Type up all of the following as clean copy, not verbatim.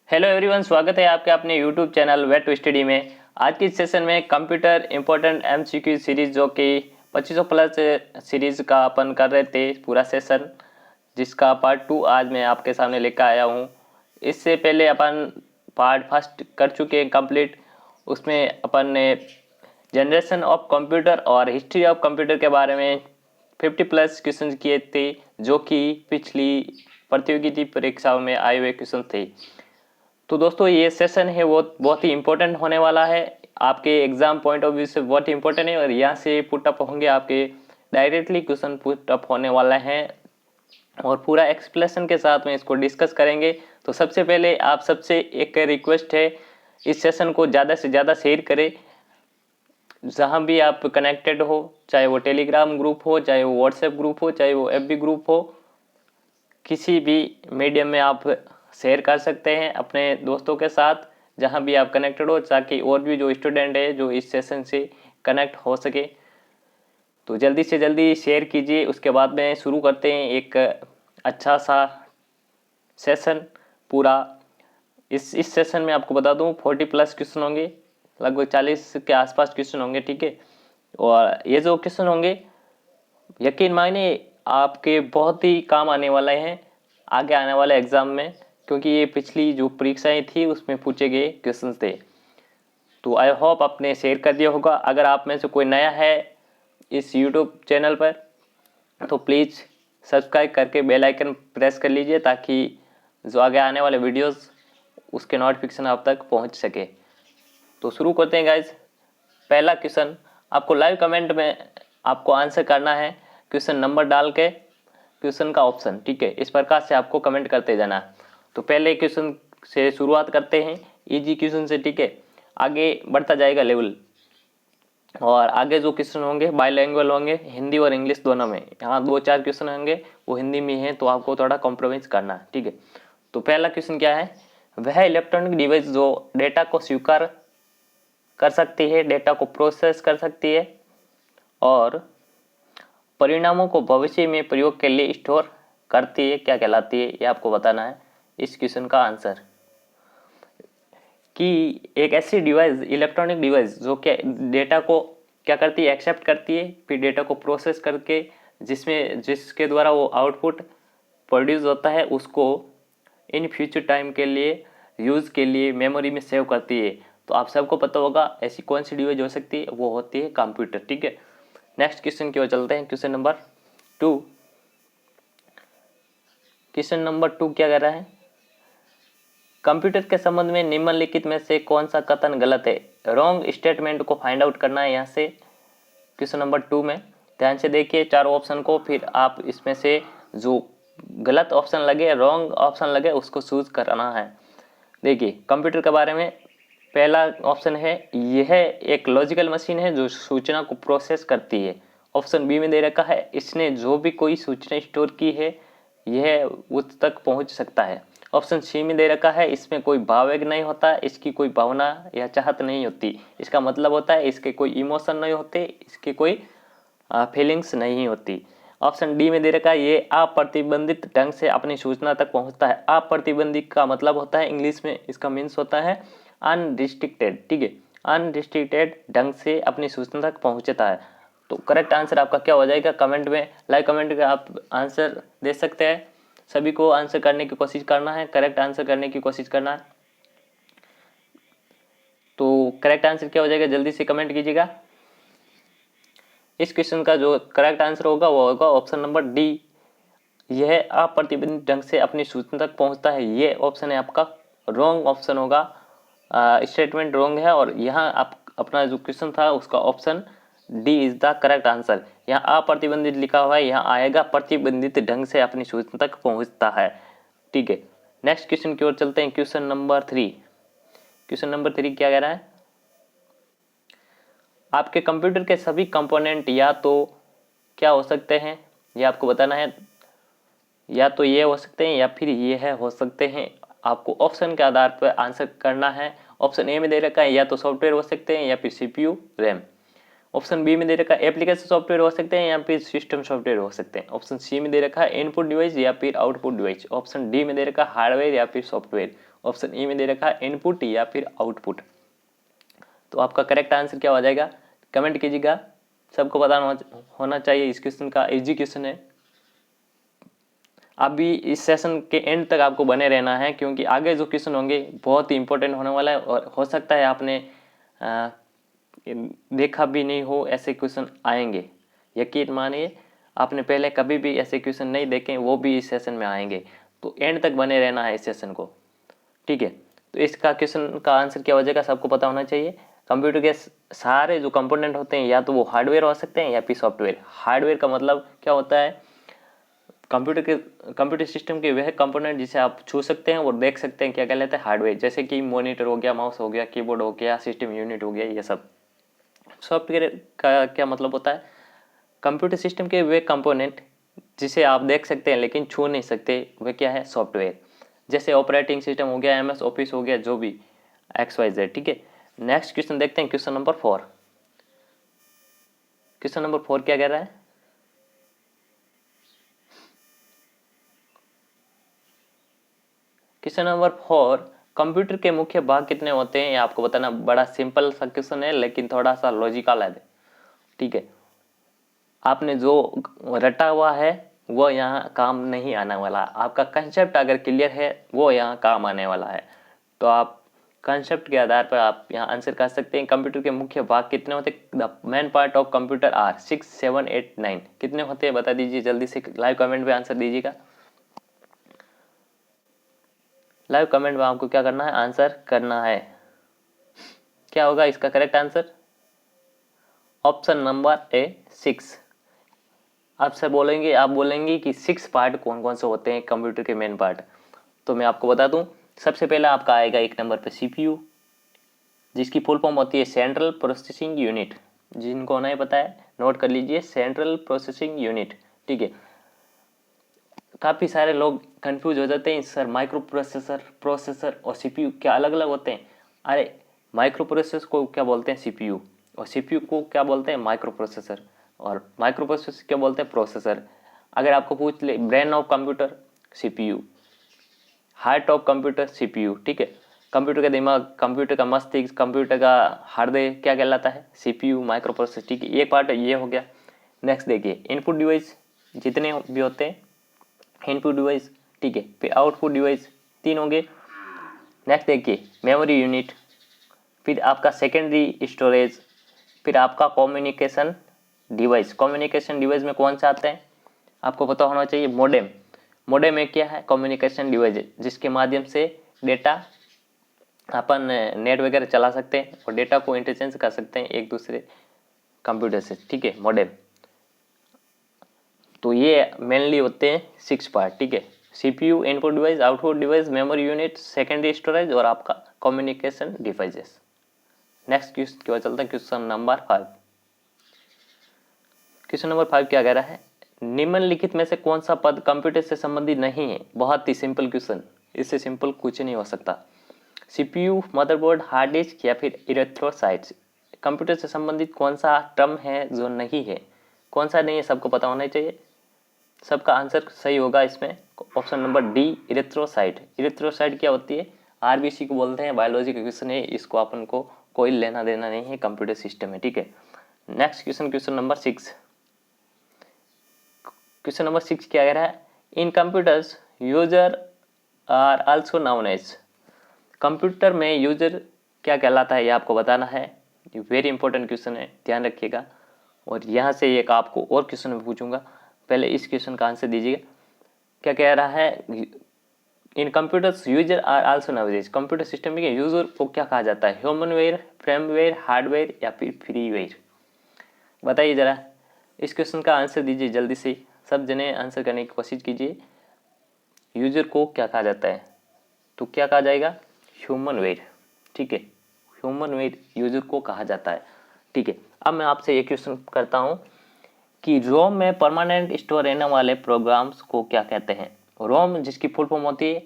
Hello everyone, स्वागत है आपके अपने YouTube channel way to study में। आज की सेशन में कंप्यूटर इंपॉर्टेंट एमसीक्यू सीरीज जो कि 2500 प्लस सीरीज का अपन कर रहे थे पूरा सेशन, जिसका पार्ट 2 आज मैं आपके सामने लेकर आया हूं। इससे पहले अपन पार्ट फर्स्ट कर चुके हैं कंप्लीट। उसमें अपन ने जनरेशन ऑफ कंप्यूटर और हिस्ट्री ऑफ कंप्यूटर के बारे में 50 प्लस क्वेश्चन किए थे, जो कि पिछली प्रतियोगिता परीक्षाओं में आए हुए क्वेश्चन थे। तो दोस्तों ये सेशन है वो बहुत ही इंपॉर्टेंट होने वाला है, आपके एग्जाम पॉइंट ऑफ व्यू से बहुत ही इंपॉर्टेंट है। और यहाँ से पुटअप होंगे आपके डायरेक्टली क्वेश्चन पुटअप होने वाला है और पूरा एक्सप्लेनेशन के साथ में इसको डिस्कस करेंगे। तो सबसे पहले आप सबसे एक रिक्वेस्ट है, इस सेशन को ज़्यादा से ज़्यादा शेयर करें। जहाँ भी आप कनेक्टेड हो, चाहे वो टेलीग्राम ग्रुप हो, चाहे वो व्हाट्सएप ग्रुप हो, चाहे वो FB ग्रुप हो, किसी भी मीडियम में आप शेयर कर सकते हैं अपने दोस्तों के साथ, जहां भी आप कनेक्टेड हो, ताकि और भी जो स्टूडेंट है जो इस सेशन से कनेक्ट हो सके। तो जल्दी से जल्दी शेयर कीजिए। उसके बाद में शुरू करते हैं एक अच्छा सा सेशन पूरा। इस सेशन में आपको बता दूं 40 प्लस क्वेश्चन होंगे, लगभग 40 के आसपास क्वेश्चन होंगे, ठीक है। और ये जो क्वेश्चन होंगे यकीन मानिए आपके बहुत ही काम आने वाले हैं आगे आने वाले एग्जाम में, क्योंकि ये पिछली जो परीक्षाएं थी उसमें पूछे गए क्वेश्चन थे। तो आई होप आपने शेयर कर दिया होगा। अगर आप में से कोई नया है इस यूट्यूब चैनल पर तो प्लीज़ सब्सक्राइब करके बेल आइकन प्रेस कर लीजिए, ताकि जो आगे आने वाले वीडियोस उसके नोटिफिकेशन आप तक पहुंच सके। तो शुरू करते हैं गाइज। पहला क्वेश्चन आपको लाइव कमेंट में आपको आंसर करना है, क्वेश्चन नंबर डाल के क्वेश्चन का ऑप्शन, ठीक है। इस प्रकार से आपको कमेंट करते जाना। तो पहले क्वेश्चन से शुरुआत करते हैं, इजी क्वेश्चन से, ठीक है। आगे बढ़ता जाएगा लेवल, और आगे जो क्वेश्चन होंगे बाइलैंग्वेज होंगे, हिंदी और इंग्लिश दोनों में। यहाँ 2-4 क्वेश्चन होंगे वो हिंदी में हैं, तो आपको थोड़ा कॉम्प्रोमाइज करना है, ठीक है। तो पहला क्वेश्चन क्या है, वह इलेक्ट्रॉनिक डिवाइस जो डेटा को स्वीकार कर सकती है, डेटा को प्रोसेस कर सकती है और परिणामों को भविष्य में प्रयोग के लिए स्टोर करती है, क्या कहलाती है, ये आपको बताना है इस क्वेश्चन का आंसर। कि एक ऐसी डिवाइस, इलेक्ट्रॉनिक डिवाइस जो क्या डेटा को क्या करती है, एक्सेप्ट करती है, फिर डेटा को प्रोसेस करके जिसके द्वारा वो आउटपुट प्रोड्यूस होता है, उसको इन फ्यूचर टाइम के लिए यूज़ के लिए मेमोरी में सेव करती है। तो आप सबको पता होगा ऐसी कौन सी डिवाइस हो सकती है, वो होती है कंप्यूटर, ठीक है। नेक्स्ट क्वेश्चन की ओर चलते हैं, क्वेश्चन नंबर 2। क्वेश्चन नंबर 2 क्या कह रहा है, कंप्यूटर के संबंध में निम्नलिखित में से कौन सा कथन गलत है। रॉन्ग स्टेटमेंट को फाइंड आउट करना है यहाँ से क्वेश्चन नंबर 2 में। ध्यान से देखिए चारों ऑप्शन को, फिर आप इसमें से जो गलत ऑप्शन लगे, रॉन्ग ऑप्शन लगे, उसको चूज कराना है। देखिए कंप्यूटर के बारे में पहला ऑप्शन है, यह एक लॉजिकल मशीन है जो सूचना को प्रोसेस करती है। ऑप्शन बी में दे रखा है, इसने जो भी कोई सूचना स्टोर की है यह उस तक पहुंच सकता है। ऑप्शन सी में दे रखा है, इसमें कोई भाववेग नहीं होता, इसकी कोई भावना या चाहत नहीं होती। इसका मतलब होता है इसके कोई इमोशन नहीं होते, इसके कोई फीलिंग्स नहीं होती। ऑप्शन डी में दे रखा है, ये अप्रतिबंधित ढंग से अपनी सूचना तक पहुंचता है। अप्रतिबंधित का मतलब होता है इंग्लिश में इसका मीन्स होता है अनरिस्ट्रिक्टेड, ठीक है। अनरिस्ट्रिक्टेड ढंग से अपनी सूचना तक पहुंचता है। तो करेक्ट आंसर आपका क्या हो जाएगा, कमेंट में लाइव कमेंट में आप आंसर दे सकते हैं। सभी को आंसर करने की कोशिश करना है, करेक्ट आंसर करने की कोशिश करना है। तो करेक्ट आंसर क्या हो जाएगा, जल्दी से कमेंट कीजिएगा। इस क्वेश्चन का जो करेक्ट आंसर होगा वो होगा ऑप्शन नंबर डी, यह अप्रतिबंधित ढंग से अपनी सूचना तक पहुंचता है। ये ऑप्शन है आपका रॉन्ग ऑप्शन होगा, स्टेटमेंट रॉन्ग है। और यहाँ आप अपना जो क्वेश्चन था उसका option D is the correct answer. यहाँ अप्रतिबंधित लिखा हुआ है, यहाँ आएगा प्रतिबंधित ढंग से अपनी सूचना तक पहुंचता है, ठीक है। नेक्स्ट क्वेश्चन की ओर चलते हैं, क्वेश्चन नंबर 3। क्वेश्चन नंबर 3 क्या कह रहा है, आपके कंप्यूटर के सभी कंपोनेंट या तो क्या हो सकते हैं, ये आपको बताना है। या तो ये हो सकते हैं या फिर ये है हो सकते हैं। आपको ऑप्शन के आधार पर आंसर करना है। ऑप्शन ए में दे रखा है, या तो सॉफ्टवेयर हो सकते हैं या फिर CPU रैम। ऑप्शन बी में दे रखा है एप्लीकेशन सॉफ्टवेयर हो सकते हैं या फिर सिस्टम सॉफ्टवेयर हो सकते हैं। ऑप्शन सी में दे रखा है इनपुट डिवाइस या फिर आउटपुट डिवाइस। ऑप्शन डी में दे रखा है हार्डवेयर या फिर सॉफ्टवेयर। ऑप्शन ई में दे रखा है इनपुट या फिर आउटपुट। तो आपका करेक्ट आंसर क्या हो जाएगा, कमेंट कीजिएगा। सबको पता होना चाहिए, इस क्वेश्चन का इजी क्वेश्चन है। आप भी इस सेशन के एंड तक आपको बने रहना है, क्योंकि आगे जो क्वेश्चन होंगे बहुत ही इंपॉर्टेंट होने वाला है और हो सकता है आपने देखा भी नहीं हो ऐसे क्वेश्चन आएंगे। यकीन मानिए आपने पहले कभी भी ऐसे क्वेश्चन नहीं देखे, वो भी इस सेशन में आएंगे। तो एंड तक बने रहना है इस सेशन को, ठीक है। तो इसका क्वेश्चन का आंसर क्या हो जाएगा, सबको पता होना चाहिए। कंप्यूटर के सारे जो कंपोनेंट होते हैं या तो वो हार्डवेयर हो सकते हैं या फिर सॉफ्टवेयर। हार्डवेयर का मतलब क्या होता है, कंप्यूटर सिस्टम के वह कंपोनेंट जिसे आप छू सकते हैं और देख सकते हैं, क्या कहलाता है हार्डवेयर। जैसे कि मॉनिटर हो गया, माउस हो गया, कीबोर्ड हो गया, सिस्टम यूनिट हो गया, ये सब। सॉफ्टवेयर का क्या मतलब होता है, कंप्यूटर सिस्टम के वे कंपोनेंट जिसे आप देख सकते हैं लेकिन छू नहीं सकते, वे क्या है, सॉफ्टवेयर। जैसे ऑपरेटिंग सिस्टम हो गया, MS ऑफिस हो गया, जो भी XYZ, ठीक है। नेक्स्ट क्वेश्चन देखते हैं, क्वेश्चन नंबर 4। क्वेश्चन नंबर 4 क्या कह रहा है, क्वेश्चन नंबर 4, कंप्यूटर के मुख्य भाग कितने होते हैं, ये आपको बताना। बड़ा सिंपल सा क्वेश्चन है लेकिन थोड़ा सा लॉजिकल है, ठीक है। आपने जो रटा हुआ है वो यहाँ काम नहीं आने वाला। आपका कंसेप्ट अगर क्लियर है वो यहाँ काम आने वाला है। तो आप कंसेप्ट के आधार पर आप यहाँ आंसर कर सकते हैं। कंप्यूटर के मुख्य भाग कितने होते हैं, the main part of computer are 6, 7, 8, 9। कितने होते हैं बता दीजिए जल्दी से, लाइव कमेंट में आंसर दीजिएगा। लाइव कमेंट में आपको क्या करना है, आंसर करना है। क्या होगा इसका correct answer, option number A 6। आपसे बोलेंगे, आप बोलेंगे कि 6 पार्ट कौन कौन से होते हैं कंप्यूटर के मेन पार्ट। तो मैं आपको बता दूं, सबसे पहले आपका आएगा 1 नंबर पे CPU, जिसकी फुल फॉर्म होती है सेंट्रल प्रोसेसिंग यूनिट। जिनको नहीं पता है नोट कर लीजिए, सेंट्रल प्रोसेसिंग यूनिट, ठीक है। काफ़ी सारे लोग कंफ्यूज हो जाते हैं, सर माइक्रो प्रोसेसर और CPU क्या अलग अलग होते हैं। अरे माइक्रो प्रोसेसर को क्या बोलते हैं, CPU, और CPU को क्या बोलते हैं, माइक्रो प्रोसेसर, और माइक्रो प्रोसेसर क्या बोलते हैं, प्रोसेसर। अगर आपको पूछ ले brain of computer CPU, heart of computer CPU, ठीक है। कंप्यूटर का दिमाग, कंप्यूटर का मस्तिष्क, कंप्यूटर का हृदय क्या कहलाता है, CPU, माइक्रो प्रोसेसर, ठीक है। एक पार्ट ये हो गया। नेक्स्ट देखिए, इनपुट डिवाइस जितने भी होते हैं, इनपुट डिवाइस, ठीक है। फिर आउटपुट डिवाइस 3 होंगे। नेक्स्ट देखिए, मेमोरी यूनिट, फिर आपका सेकेंडरी स्टोरेज, फिर आपका कम्युनिकेशन डिवाइस। कम्युनिकेशन डिवाइस में कौन से आते हैं, आपको पता होना चाहिए, मोडेम। मोडेम में क्या है, कम्युनिकेशन डिवाइस है, जिसके माध्यम से डेटा अपन नेट वगैरह चला सकते हैं और डेटा को इंटरचेंज कर सकते हैं एक दूसरे कंप्यूटर से, ठीक है, मोडेम। तो ये मेनली होते हैं 6 पार्ट, ठीक है। CPU, input device, output device, memory unit, secondary storage और आपका कम्युनिकेशन डिवाइसेस। नेक्स्ट क्वेश्चन क्या चलता है, क्वेश्चन नंबर 5। क्वेश्चन नंबर 5 क्या कह रहा है, निम्नलिखित में से कौन सा पद कंप्यूटर से संबंधित नहीं है। बहुत ही सिंपल क्वेश्चन, इससे सिंपल कुछ नहीं हो सकता। CPU, मदरबोर्ड, हार्ड डिस्क या फिर इरेथ्रोसाइट्स। कंप्यूटर से संबंधित कौन सा टर्म है जो नहीं है, कौन सा नहीं है, सबको पता होना चाहिए। सबका आंसर सही होगा इसमें, option number D, erythrocyte. Erythrocyte क्या होती है, RBC को बोलते हैं। बायोलॉजी का क्वेश्चन है, इसको अपन को कोई लेना देना नहीं है कंप्यूटर सिस्टम में, ठीक है। Next question, question number 6। Question number 6 क्या कह रहा है, in computers user are also known as. Computer में यूजर क्या कहलाता है, ये आपको बताना है। ये वेरी इंपॉर्टेंट क्वेश्चन है, ध्यान रखिएगा। और यहाँ से एक आपको और क्वेश्चन में पूछूंगा, पहले इस क्वेश्चन का आंसर दीजिएगा। क्या कह रहा है, in computers user are also known. Computer system में यूजर को क्या कहा जाता है, ह्यूमनवेयर, फ्रेमवेयर, हार्डवेयर या फिर फ्रीवेयर। बताइए जरा, इस क्वेश्चन का आंसर दीजिए जल्दी से, सब जने आंसर करने की कोशिश कीजिए। यूजर को क्या कहा जाता है, तो क्या कहा जाएगा, ह्यूमनवेयर, ठीक है। ह्यूमनवेयर यूजर को कहा जाता है, ठीक है। अब मैं आपसे एक क्वेश्चन करता हूँ कि रोम में परमानेंट स्टोर रहने वाले प्रोग्राम्स को क्या कहते हैं। रोम जिसकी फुल फॉर्म होती है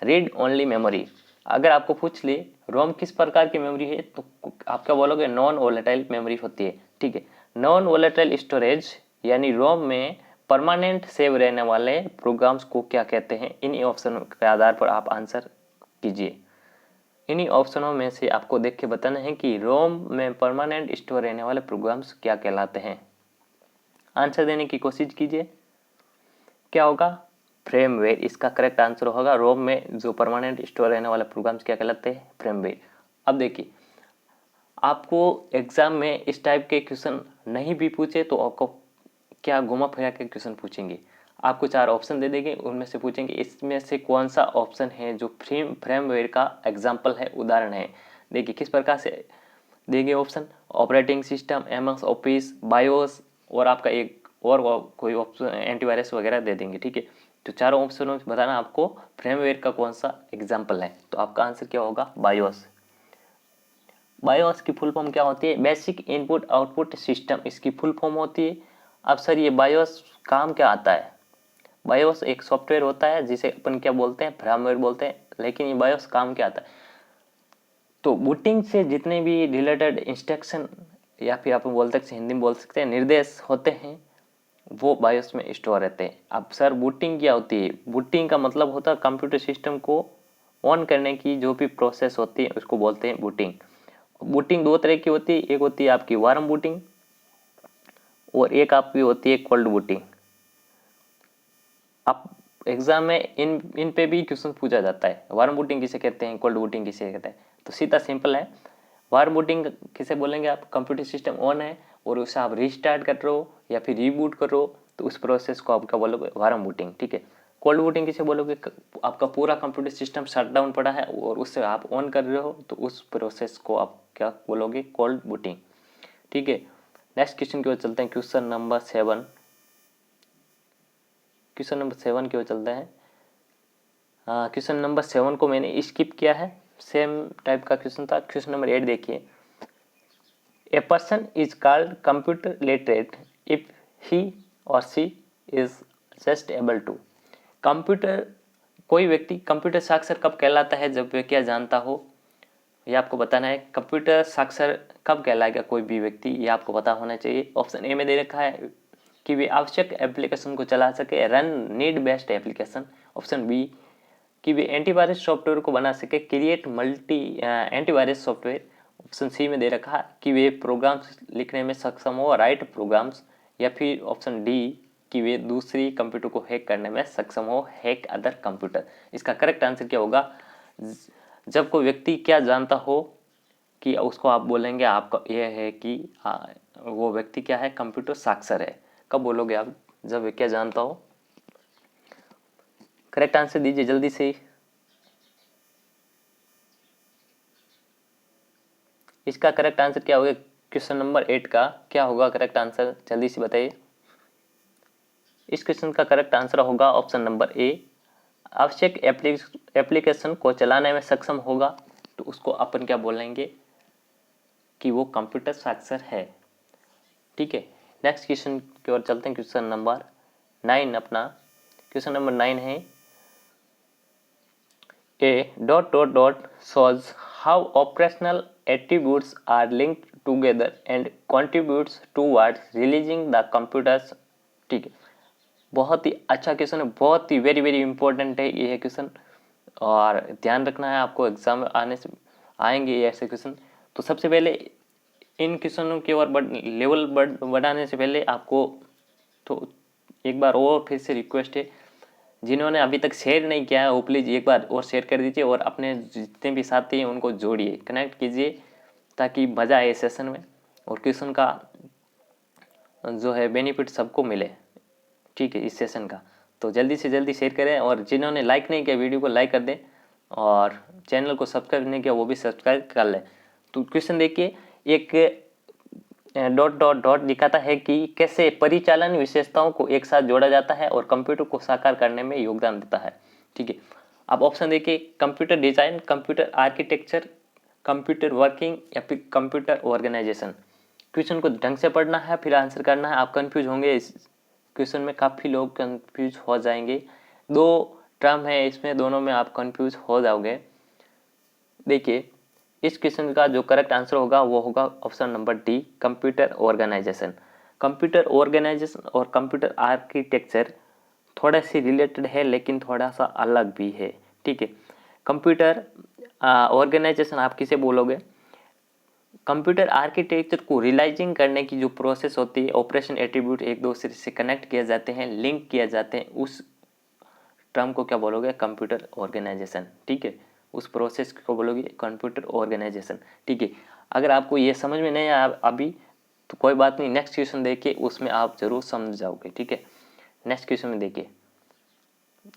रीड ओनली मेमोरी। अगर आपको पूछ ले रोम किस प्रकार की मेमोरी है, तो आप क्या बोलोगे, नॉन वोलेटाइल मेमोरी होती है। ठीक है, नॉन वोलेटाइल स्टोरेज यानी रोम में परमानेंट सेव रहने वाले प्रोग्राम्स को क्या कहते हैं, इन्हीं ऑप्शन के आधार पर आप आंसर कीजिए। इन्हीं ऑप्शनों में से आपको देख के बताना है कि रोम में परमानेंट स्टोर रहने वाले प्रोग्राम्स क्या कहलाते हैं। आंसर देने की कोशिश कीजिए। क्या होगा, फ्रेमवेयर इसका करेक्ट आंसर होगा। रोम में जो परमानेंट स्टोर रहने वाले प्रोग्राम्स क्या कहलाते हैं, फ्रेमवेयर। अब देखिए, आपको एग्जाम में इस टाइप के क्वेश्चन नहीं भी पूछे तो आपको क्या घुमा फिरा के क्वेश्चन पूछेंगे। आपको 4 ऑप्शन दे देंगे, उनमें से पूछेंगे इसमें से कौन सा ऑप्शन है जो फ्रेमवेयर का एग्जाम्पल है, उदाहरण है। देखिए किस प्रकार से देंगे option, operating system, MS office, BIOS, और आपका एक और कोई ऑप्शन एंटीवायरस वगैरह दे देंगे। ठीक है, तो चारों ऑप्शनों में बताना आपको फ्रेमवेयर का कौन सा एग्जाम्पल है। तो आपका आंसर क्या होगा, बायोस। बायोस की फुल फॉर्म क्या होती है, बेसिक इनपुट आउटपुट सिस्टम इसकी फुल फॉर्म होती है। अब सर ये बायोस काम क्या आता है, बायोस एक सॉफ्टवेयर होता है जिसे अपन क्या बोलते हैं, फर्मवेयर बोलते हैं, लेकिन ये बायोस काम क्या आता है, तो बूटिंग से जितने भी रिलेटेड इंस्ट्रक्शन या फिर आप बोल सकते हिंदी में बोल सकते हैं निर्देश होते हैं, वो बायोस में स्टोर रहते हैं। अब सर बूटिंग क्या होती है, बूटिंग का मतलब होता है कंप्यूटर सिस्टम को ऑन करने की जो भी प्रोसेस होती है उसको बोलते हैं बूटिंग। बूटिंग 2 तरह की होती है, एक होती है आपकी वार्म बूटिंग और एक आपकी होती है कोल्ड बूटिंग। आप एग्जाम में इन पे भी क्वेश्चन पूछा जाता है, वार्म बूटिंग किसे कहते हैं, कोल्ड बूटिंग किसे कहते हैं। तो सीधा सिंपल है, वार्म बूटिंग किसे बोलेंगे, आप कंप्यूटर सिस्टम ऑन है और उसे आप रीस्टार्ट कर रहे हो या फिर रीबूट कर रहे हो तो उस प्रोसेस को आप क्या बोलोगे, वार्म बूटिंग। ठीक है, कोल्ड बूटिंग किसे बोलोगे, आपका पूरा कंप्यूटर सिस्टम शट डाउन पड़ा है और उससे आप ऑन कर रहे हो तो उस प्रोसेस को आप क्या बोलोगे, कोल्ड बूटिंग। ठीक है, नेक्स्ट क्वेश्चन की ओर चलते हैं, क्वेश्चन नंबर 7। क्वेश्चन नंबर 7 की ओर चलते हैं। क्वेश्चन नंबर 7 को मैंने स्किप किया है, सेम टाइप का क्वेश्चन था। क्वेश्चन नंबर 8 देखिए, a person is called computer literate if he or she is just able to. Computer, कोई व्यक्ति कंप्यूटर साक्षर कब कहलाता है, जब वह क्या जानता हो, ये आपको बताना है। कंप्यूटर साक्षर कब कहलाएगा कोई भी व्यक्ति, ये आपको पता होना चाहिए। ऑप्शन ए में दे रखा है कि वे आवश्यक एप्लीकेशन को चला सके, run need based application. Option B कि वे एंटीवायरस सॉफ्टवेयर को बना सके, create multi antivirus software. Option C में दे रखा है कि वे प्रोग्राम्स लिखने में सक्षम हो, राइट प्रोग्राम्स। या फिर ऑप्शन डी कि वे दूसरी कंप्यूटर को हैक करने में सक्षम हो, हैक अदर कंप्यूटर। इसका करेक्ट आंसर क्या होगा, जब कोई व्यक्ति क्या जानता हो कि उसको आप बोलेंगे आपका यह है कि वो व्यक्ति क्या है, कंप्यूटर साक्षर है। कब बोलोगे आप, जब क्या जानता हो। करेक्ट आंसर दीजिए जल्दी से। इसका करेक्ट आंसर क्या होगा, क्वेश्चन नंबर 8 का क्या होगा करेक्ट आंसर, जल्दी से बताइए। इस क्वेश्चन का करेक्ट आंसर होगा ऑप्शन नंबर ए, आवश्यक एप्लीकेशन को चलाने में सक्षम होगा तो उसको अपन क्या बोलेंगे कि वो कंप्यूटर साक्षर है। ठीक है, नेक्स्ट क्वेश्चन की ओर चलते हैं, क्वेश्चन नंबर 9 अपना। क्वेश्चन नंबर 9 है, ए dot dot dot shows how operational attributes are linked together and contributes towards releasing the computers। ठीक है, बहुत ही अच्छा क्वेश्चन है, बहुत ही वेरी वेरी इंपॉर्टेंट है ये क्वेश्चन, और ध्यान रखना है आपको, एग्जाम आने से आएंगे ये ऐसे क्वेश्चन। तो सबसे पहले इन क्वेश्चनों की ओर लेवल बढ़ाने से पहले आपको तो एक बार और फिर से रिक्वेस्ट है, जिन्होंने अभी तक शेयर नहीं किया है वो प्लीज़ एक बार और शेयर कर दीजिए और अपने जितने भी साथी हैं उनको जोड़िए, कनेक्ट कीजिए ताकि मज़ा आए सेशन में और क्वेश्चन का जो है बेनिफिट सबको मिले। ठीक है, इस सेशन का तो जल्दी से जल्दी शेयर करें, और जिन्होंने लाइक नहीं किया वीडियो को लाइक कर दें और चैनल को सब्सक्राइब नहीं किया वो भी सब्सक्राइब कर लें। तो क्वेश्चन देखिए, एक डॉट डॉट डॉट दिखाता है कि कैसे परिचालन विशेषताओं को एक साथ जोड़ा जाता है और कंप्यूटर को साकार करने में योगदान देता है। ठीक है, अब ऑप्शन देखिए, computer design, computer architecture, computer working या फिर कंप्यूटर ऑर्गेनाइजेशन। क्वेश्चन को ढंग से पढ़ना है फिर आंसर करना है, आप कंफ्यूज होंगे इस क्वेश्चन में, काफ़ी लोग कंफ्यूज हो जाएंगे। 2 टर्म है इसमें, दोनों में आप कंफ्यूज हो जाओगे। देखिए इस क्वेश्चन का जो करेक्ट आंसर होगा वो होगा option number D, computer organisation. Computer organisation और कंप्यूटर आर्किटेक्चर थोड़ा सी रिलेटेड है लेकिन थोड़ा सा अलग भी है, ठीक है। कंप्यूटर ऑर्गेनाइजेशन आप किसे बोलोगे? कंप्यूटर आर्किटेक्चर को रियलाइजिंग करने की जो प्रोसेस होती है, ऑपरेशन एट्रीब्यूट एक दूसरे से कनेक्ट किए जाते हैं, लिंक किए जाते हैं, उस टर्म को क्या बोलोगे? कंप्यूटर ऑर्गेनाइजेशन, ठीक है। उस प्रोसेस को बोलोगे कंप्यूटर ऑर्गेनाइजेशन, ठीक है। अगर आपको ये समझ में नहीं आया अभी तो कोई बात नहीं, नेक्स्ट क्वेश्चन देखिए, उसमें आप जरूर समझ जाओगे, ठीक है। नेक्स्ट क्वेश्चन में देखिए,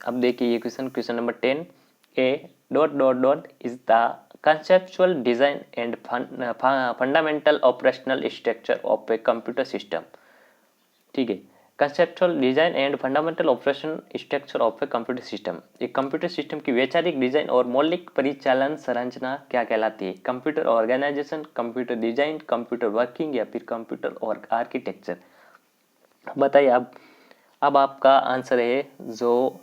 अब देखिए ये question number 10, A dot dot dot is the conceptual design and fundamental operational structure of a computer system, ठीक है। Conceptual design and fundamental operation structure of a computer system, एक कंप्यूटर सिस्टम की वैचारिक डिजाइन और मौलिक परिचालन संरचना क्या कहलाती है? Computer organisation, computer design, computer working या फिर कंप्यूटर और आर्किटेक्चर? बताइए अब आपका आंसर है जो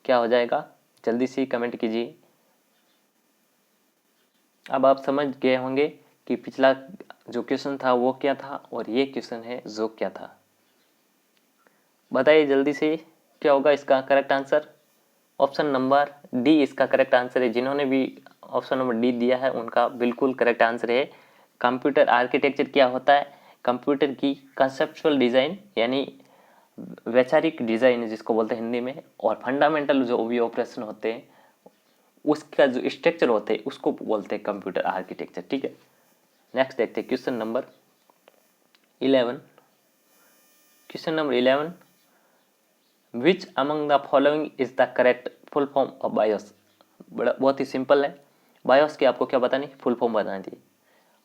क्या हो जाएगा, जल्दी से कमेंट कीजिए। अब आप समझ गए होंगे कि पिछला जो क्वेश्चन था वो क्या था और ये क्वेश्चन है जो क्या था। बताइए जल्दी से क्या होगा इसका correct answer? Option number D इसका करेक्ट आंसर है। जिन्होंने भी ऑप्शन नंबर डी दिया है उनका बिल्कुल करेक्ट आंसर है। कंप्यूटर आर्किटेक्चर क्या होता है? कंप्यूटर की कंसेप्चुअल डिज़ाइन यानी वैचारिक डिज़ाइन जिसको बोलते हैं हिंदी में, और फंडामेंटल जो भी ऑपरेशन होते हैं उसका जो स्ट्रक्चर होते हैं उसको बोलते हैं कंप्यूटर आर्किटेक्चर, ठीक है। नेक्स्ट देखते हैं question number 11। Question number 11, which among the following is the correct full form of BIOS? बहुत ही सिंपल है, बायोस की आपको क्या बतानी, फुल फॉर्म बतानी थी।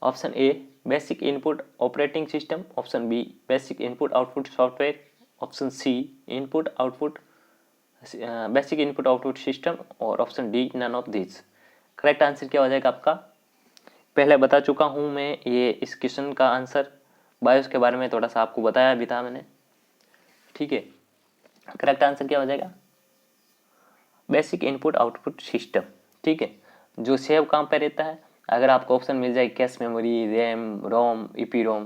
Option A basic input operating system, option B basic input output software, option C input output basic input output system, और option D none of this. Correct answer क्या हो जाएगा आपका? पहले बता चुका हूँ मैं ये इस क्वेश्चन का आंसर, बायोस के बारे में थोड़ा सा आपको बताया भी था मैंने, ठीक है। करेक्ट आंसर क्या हो जाएगा? बेसिक इनपुट आउटपुट सिस्टम, ठीक है। जो सेव कहाँ पे रहता है? अगर आपको ऑप्शन मिल जाए कैश मेमोरी, रैम, रोम, ईपी रोम,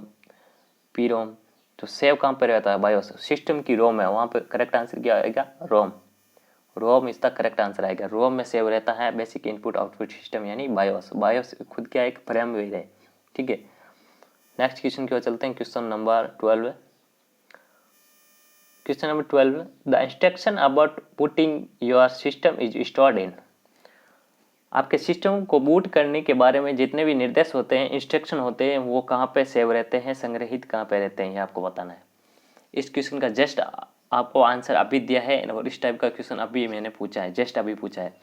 पी रोम, तो सेव कहाँ पे रहता है? बायोस सिस्टम की रोम है, वहाँ पे करेक्ट आंसर क्या आएगा? रोम। रोम इसका करेक्ट आंसर आएगा। रोम में सेव रहता है बेसिक इनपुट आउटपुट सिस्टम यानी बायोस। बायोस खुद क्या एक फ्रेमवेयर है, ठीक है। नेक्स्ट क्वेश्चन की ओर चलते हैं, question number 12। Question number 12, the instruction about booting your system is stored in. आपके सिस्टम को बूट करने के बारे में जितने भी निर्देश होते हैं, इंस्ट्रक्शन होते हैं, वो कहाँ पे सेव रहते हैं, संग्रहित कहाँ पे रहते हैं, ये आपको बताना है। इस क्वेश्चन का जस्ट आपको आंसर अभी दिया है और इस टाइप का क्वेश्चन अभी मैंने पूछा है, जस्ट अभी पूछा है।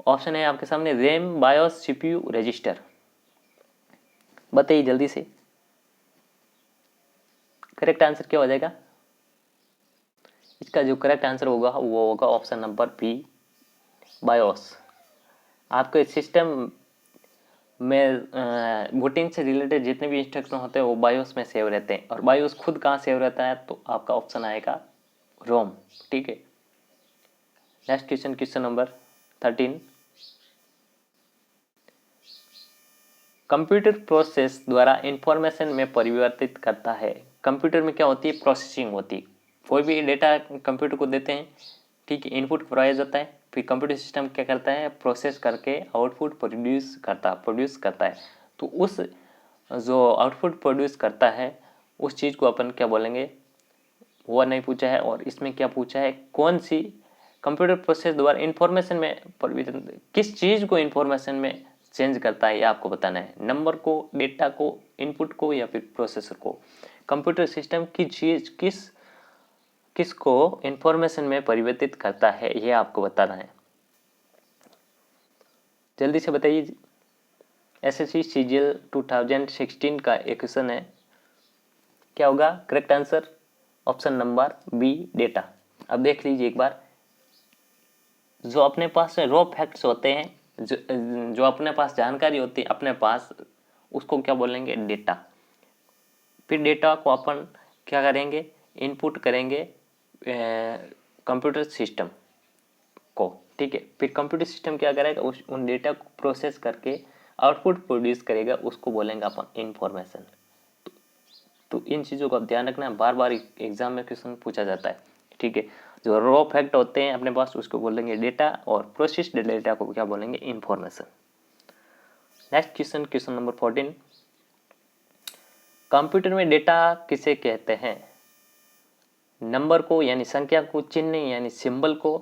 ऑप्शन है आपके सामने रैम, बायोस, सीपीयू, रजिस्टर। बताइए जल्दी से करेक्ट आंसर क्या हो जाएगा? इसका जो करेक्ट आंसर होगा वो होगा ऑप्शन नंबर बी, बायोस। आपके सिस्टम में बूटिंग से रिलेटेड जितने भी इंस्ट्रक्शन होते हैं वो बायोस में सेव रहते हैं, और बायोस खुद कहाँ सेव रहता है? तो आपका ऑप्शन आएगा रोम, ठीक है। Next question, question number 13, computer process द्वारा इंफॉर्मेशन में परिवर्तित करता है। कंप्यूटर में क्या होती है? प्रोसेसिंग होती है। कोई भी डेटा कंप्यूटर को देते हैं, ठीक है, इनपुट प्रोवाइड होता है, फिर कंप्यूटर सिस्टम क्या करता है? प्रोसेस करके आउटपुट प्रोड्यूस करता है। तो उस जो आउटपुट प्रोड्यूस करता है उस चीज़ को अपन क्या बोलेंगे, वो नहीं पूछा है। और इसमें क्या पूछा है, कौन सी कंप्यूटर प्रोसेस द्वारा इंफॉर्मेशन में परिवर्तन, किस चीज़ को इंफॉर्मेशन में चेंज करता है, ये आपको बताना है। नंबर को, डेटा को, इनपुट को या फिर प्रोसेसर को। कंप्यूटर सिस्टम की चीज़ किसको इंफॉर्मेशन में परिवर्तित करता है, ये आपको बताना है। जल्दी से बताइए। एसएससी सीजीएल 2016 का एक क्वेश्चन है, क्या होगा correct answer? Option number B, data. अब देख लीजिए एक बार, जो अपने पास रॉ फैक्ट्स होते हैं, जो अपने पास जानकारी होती है अपने पास, उसको क्या बोलेंगे? डेटा। फिर डेटा को अपन क्या करेंगे? इनपुट करेंगे कंप्यूटर सिस्टम को, ठीक है। फिर कंप्यूटर सिस्टम क्या करेगा, उन डेटा को प्रोसेस करके आउटपुट प्रोड्यूस करेगा, उसको बोलेंगे अपन इंफॉर्मेशन। तो इन चीज़ों का ध्यान रखना, बार बार एग्जाम में क्वेश्चन पूछा जाता है, ठीक है। जो रॉ फैक्ट होते हैं अपने पास उसको बोलेंगे डेटा, और प्रोसेस्ड डेटा को क्या बोलेंगे, information. Next question, question number 14, computer में डेटा किसे कहते हैं? नंबर को यानी संख्या को, चिन्ह यानी सिंबल को,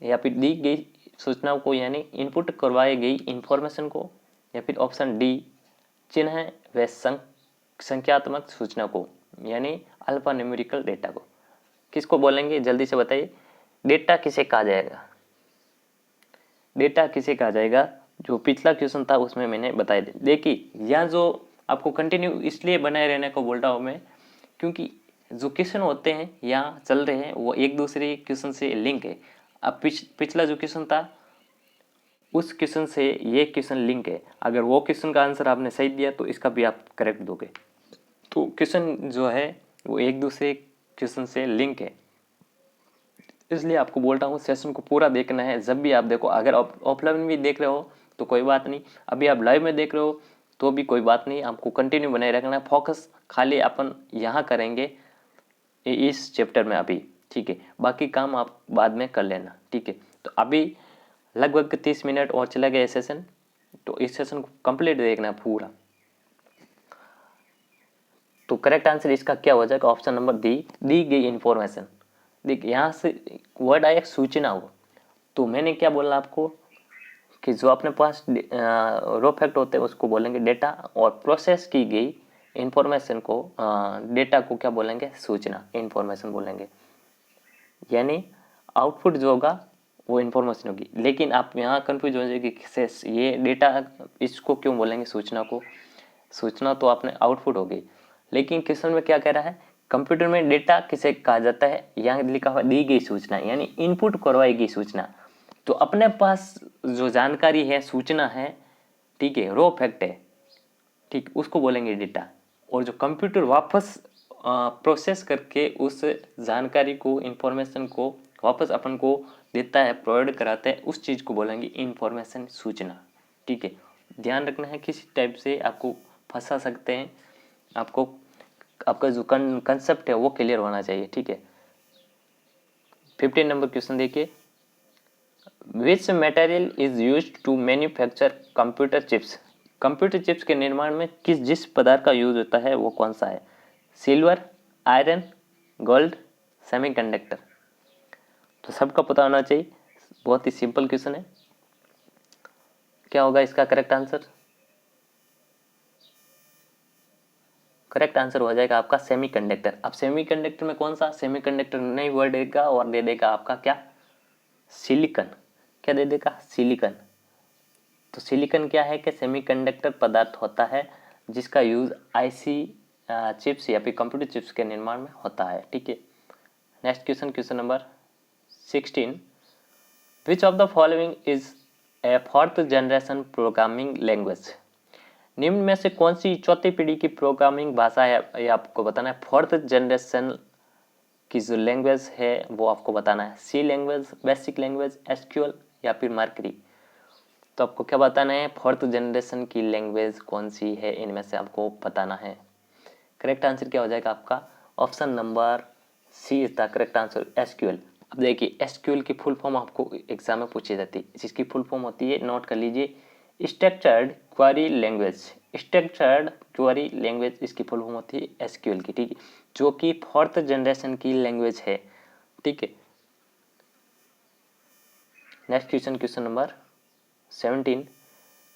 या फिर दी गई सूचनाओं को यानी इनपुट करवाई गई इंफॉर्मेशन को, या फिर ऑप्शन डी चिन्ह व संख्यात्मक सूचना को यानी अल्फा न्यूमेरिकल डेटा को। किसको बोलेंगे, जल्दी से बताइए। डेटा किसे कहा जाएगा? डेटा किसे कहा जाएगा? जो पिछला क्वेश्चन था उसमें मैंने बताया। देखिए यहाँ जो आपको कंटिन्यू इसलिए बनाए रहने को बोल रहा हूँ मैं, क्योंकि जो क्वेश्चन होते हैं यहाँ चल रहे हैं वो एक दूसरे क्वेश्चन से लिंक है। अब पिछला जो क्वेश्चन था उस क्वेश्चन से ये क्वेश्चन लिंक है। अगर वो क्वेश्चन का आंसर आपने सही दिया तो इसका भी आप करेक्ट दोगे। तो क्वेश्चन जो है वो एक दूसरे क्वेश्चन से लिंक है, इसलिए आपको बोल रहा हूँ सेशन को पूरा देखना है। जब भी आप देखो, अगर ऑफलाइन भी देख रहे हो तो कोई बात नहीं, अभी आप लाइव में देख रहे हो तो भी कोई बात नहीं, आपको कंटिन्यू बनाए रखना है। फोकस खाली अपन यहाँ करेंगे इस चैप्टर में अभी, ठीक है। बाकी काम आप बाद में कर लेना, ठीक है। तो अभी लगभग 30 मिनट और चला गया सेशन, तो इस सेशन को कंप्लीट देखना है पूरा। तो करेक्ट आंसर इसका क्या हो जाएगा, ऑप्शन नंबर दी गई इंफॉर्मेशन। देख यहाँ से वर्ड आया सूचना हो, तो मैंने क्या बोला आपको कि जो अपने पास रो फैक्ट होते हैं उसको बोलेंगे डेटा, और प्रोसेस की गई इंफॉर्मेशन को डेटा को क्या बोलेंगे, सूचना, इंफॉर्मेशन बोलेंगे। यानी आउटपुट जो होगा वो इंफॉर्मेशन होगी। लेकिन आप यहाँ कंफ्यूज हो जाएगी कि ये डेटा इसको क्यों बोलेंगे सूचना को, सूचना तो आपने आउटपुट होगी। लेकिन क्वेश्चन में क्या कह रहा है, कंप्यूटर में डेटा किसे कहा जाता है, यहाँ लिखा हुआ दी गई सूचना यानी इनपुट करवाई गई सूचना। तो अपने पास जो जानकारी है, सूचना है, ठीक है, रो फैक्ट है, ठीक, उसको बोलेंगे डेटा। और जो कंप्यूटर वापस प्रोसेस करके उस जानकारी को, इंफॉर्मेशन को वापस अपन को देता है, प्रोवाइड कराता है, उस चीज़ को बोलेंगे इंफॉर्मेशन, सूचना, ठीक है। ध्यान रखना है, किसी टाइप से आपको फंसा सकते हैं, आपको आपका जो कंसेप्ट है वो क्लियर होना चाहिए, ठीक है। 15 नंबर क्वेश्चन देखिए, which material is used to manufacture computer chips? Computer chips के निर्माण में जिस पदार्थ का यूज होता है वो कौन सा है? Silver, iron, gold, semiconductor. तो सबका पता होना चाहिए, बहुत ही सिंपल क्वेश्चन है। क्या होगा इसका करेक्ट आंसर? करेक्ट आंसर हो जाएगा आपका सेमीकंडक्टर। अब सेमीकंडक्टर में कौन सा, सेमीकंडक्टर नहीं वर्ड देगा और दे देगा आपका क्या, सिलिकन। क्या दे देगा, सिलिकन। तो सिलिकन क्या है कि सेमीकंडक्टर पदार्थ होता है जिसका यूज आईसी चिप्स या फिर कंप्यूटर चिप्स के निर्माण में होता है, ठीक है। Next question, question number 16, which of the following is a fourth generation programming language? निम्न में से कौन सी चौथी पीढ़ी की प्रोग्रामिंग भाषा है, ये आपको बताना है। फोर्थ जनरेशन की जो लैंग्वेज है वो आपको बताना है। सी लैंग्वेज, बेसिक लैंग्वेज, एसक्यूएल या फिर मर्करी। तो आपको क्या बताना है, फोर्थ जनरेशन की लैंग्वेज कौन सी है, इनमें से आपको बताना है। करेक्ट आंसर क्या हो जाएगा आपका, option number C is the correct answer, SQL. अब देखिए एसक्यूएल की फुल फॉर्म आपको एग्जाम में पूछी जाती है। जिसकी फुल फॉर्म होती है, नोट कर लीजिए, structured query language. Structured query language इसकी फुल फॉर्म होती है एसक्यूएल की, ठीक है, जो कि फोर्थ जनरेशन की लैंग्वेज है, ठीक है। Next question, question number 17,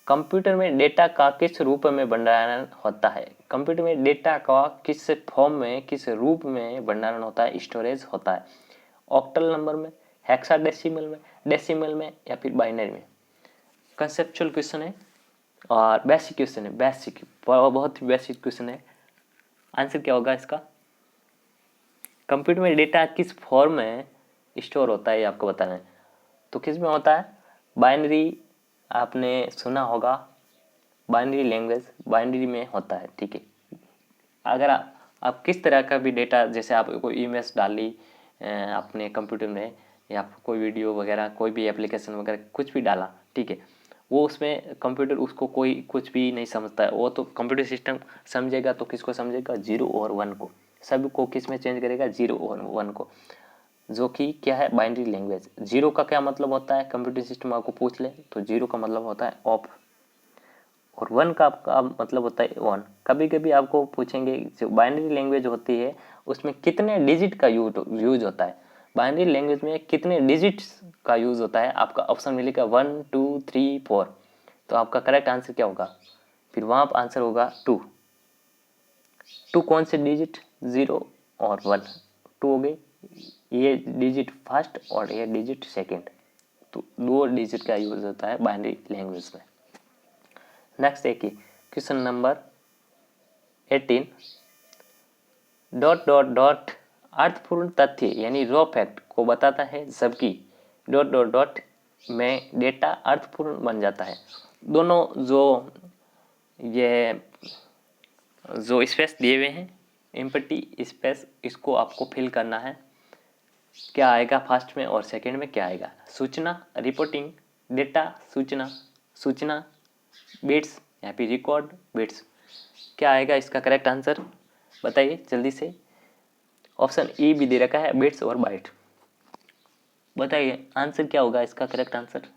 computer में डेटा का किस रूप में भंडारण होता है? कंप्यूटर में डेटा का किस फॉर्म में, किस रूप में भंडारण होता है, स्टोरेज होता है? ऑक्टल नंबर में, हेक्साडेसिमल में, डेसिमल में या फिर बाइनरी में? कंसेप्चुअल क्वेश्चन है और बेसिक क्वेश्चन है, बेसिक, बहुत ही बेसिक क्वेश्चन है। आंसर क्या होगा इसका, कंप्यूटर में डेटा किस फॉर्म में स्टोर होता है ये आपको बताना है। तो किस में होता है, बाइनरी, आपने सुना होगा बाइनरी लैंग्वेज, बाइनरी में होता है, ठीक है। अगर आप किस तरह का भी डेटा, जैसे आप कोई इमेज डाली अपने कंप्यूटर में या कोई वीडियो वगैरह, कोई भी एप्लीकेशन वगैरह कुछ भी डाला, ठीक है, वो उसमें कंप्यूटर उसको कोई कुछ भी नहीं समझता है। वो तो कंप्यूटर सिस्टम समझेगा तो किसको समझेगा, 0 और 1 को। सब को किस में चेंज करेगा, 0 और 1 को, जो कि क्या है, बाइनरी लैंग्वेज। 0 का क्या मतलब होता है, कंप्यूटर सिस्टम आपको पूछ ले तो 0 का मतलब होता है ऑफ, और 1 का आपका मतलब होता है ऑन। कभी कभी आपको पूछेंगे जो बाइनरी लैंग्वेज होती है उसमें कितने डिजिट का यूज होता है, बाइनरी लैंग्वेज में कितने डिजिट्स का यूज होता है, आपका ऑप्शन मिलेगा 1 2 3 4। तो आपका करेक्ट आंसर क्या होगा, फिर वहाँ पर आंसर होगा 2। 2 कौन से डिजिट, 0 और 1, 2 हो गए, ये डिजिट फर्स्ट और ये डिजिट सेकंड, तो 2 डिजिट का यूज होता है बाइनरी लैंग्वेज में। नेक्स्ट देखिए question number 18, dot dot dot अर्थपूर्ण तथ्य यानी रॉ फैक्ट को बताता है, जबकि डॉट डॉट डॉट में डेटा अर्थपूर्ण बन जाता है। दोनों जो स्पेस दिए हुए हैं, एम्प्टी स्पेस, इसको आपको फिल करना है। क्या आएगा फर्स्ट में और सेकंड में क्या आएगा, सूचना रिपोर्टिंग, डेटा सूचना, सूचना बिट्स या फिर रिकॉर्ड बिट्स, क्या आएगा इसका करेक्ट आंसर बताइए जल्दी से। ऑप्शन ई भी दे रखा है, बिट्स और बाइट। बताइए आंसर क्या होगा इसका करेक्ट आंसर।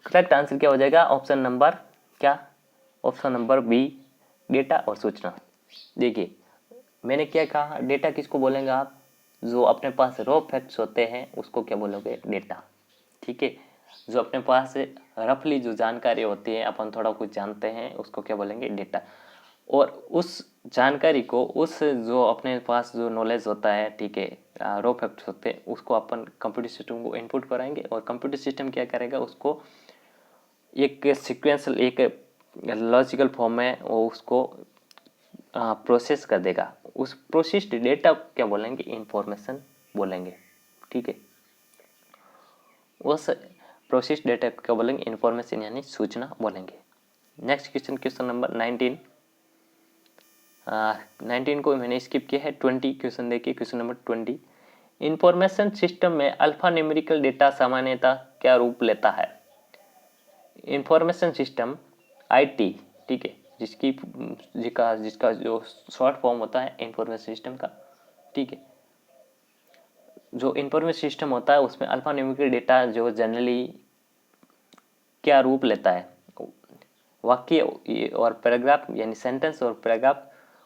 करेक्ट आंसर क्या हो जाएगा, ऑप्शन नंबर क्या, ऑप्शन नंबर बी, डेटा और सूचना। देखिए मैंने क्या कहा, डेटा किसको बोलेंगे आप, जो अपने पास रॉ फैक्ट्स होते हैं उसको क्या बोलोगे, डेटा, ठीक है। जो अपने पास रफली जो जानकारी होती है, अपन थोड़ा कुछ जानते हैं, उसको क्या बोलेंगे, डेटा। और उस जानकारी को, उस जो अपने पास जो नॉलेज होता है, ठीक है, रॉ फैक्ट्स होते हैं, उसको अपन कंप्यूटर सिस्टम को इनपुट कराएंगे और कंप्यूटर सिस्टम क्या करेगा, उसको एक सीक्वेंशियल, एक लॉजिकल फॉर्म में वो उसको प्रोसेस कर देगा। उस प्रोसेस्ड डेटा क्या बोलेंगे, इंफॉर्मेशन बोलेंगे, ठीक है। उस प्रोसेस्ड डेटा क्या बोलेंगे, इंफॉर्मेशन यानी सूचना बोलेंगे। Next question, question number 19। 19 को मैंने स्किप किया है, 20 क्वेश्चन देखिए, क्वेश्चन नंबर 20। इंफॉर्मेशन सिस्टम में अल्फा न्यूमेरिकल डेटा सामान्यतः क्या रूप लेता है। इंफॉर्मेशन सिस्टम आईटी, ठीक है, जिसका जो शॉर्ट फॉर्म होता है इंफॉर्मेशन सिस्टम का, ठीक है। जो इंफॉर्मेशन सिस्टम होता है उसमें अल्फा न्यूमेरिकल डेटा जो जनरली क्या रूप लेता है, वाक्य और पैराग्राफ यानी सेंटेंस और पैराग्राफ।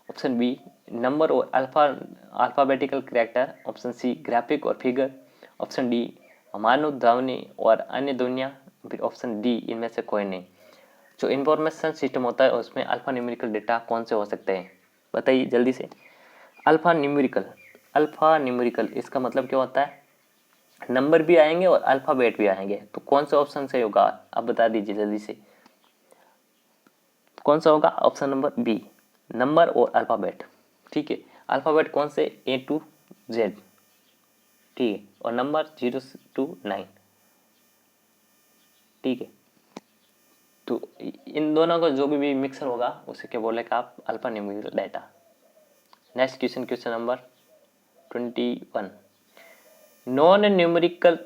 ऑप्शन बी नंबर और alphabetical character, option C graphic और फिगर, ऑप्शन डी मानव ध्वनि और अन्य ध्वनियाँ, फिर ऑप्शन डी इनमें से कोई नहीं। जो इंफॉर्मेशन सिस्टम होता है उसमें अल्फा न्यूमेरिकल डेटा कौन से हो सकते हैं, बताइए जल्दी से। अल्फा न्यूमेरिकल इसका मतलब क्या होता है, नंबर भी आएंगे और अल्फाबेट भी आएंगे, तो कौन सा ऑप्शन सही होगा आप बता दीजिए जल्दी से, कौन सा होगा, ऑप्शन नंबर बी, नंबर और अल्फाबेट, ठीक है। अल्फाबेट कौन से, A to Z, ठीक है, और नंबर 0 to 9, ठीक है। तो इन दोनों का जो भी मिक्सर होगा उसे क्या बोलेगा आप, alpha numerical data. Next question, question number 21। Non numerical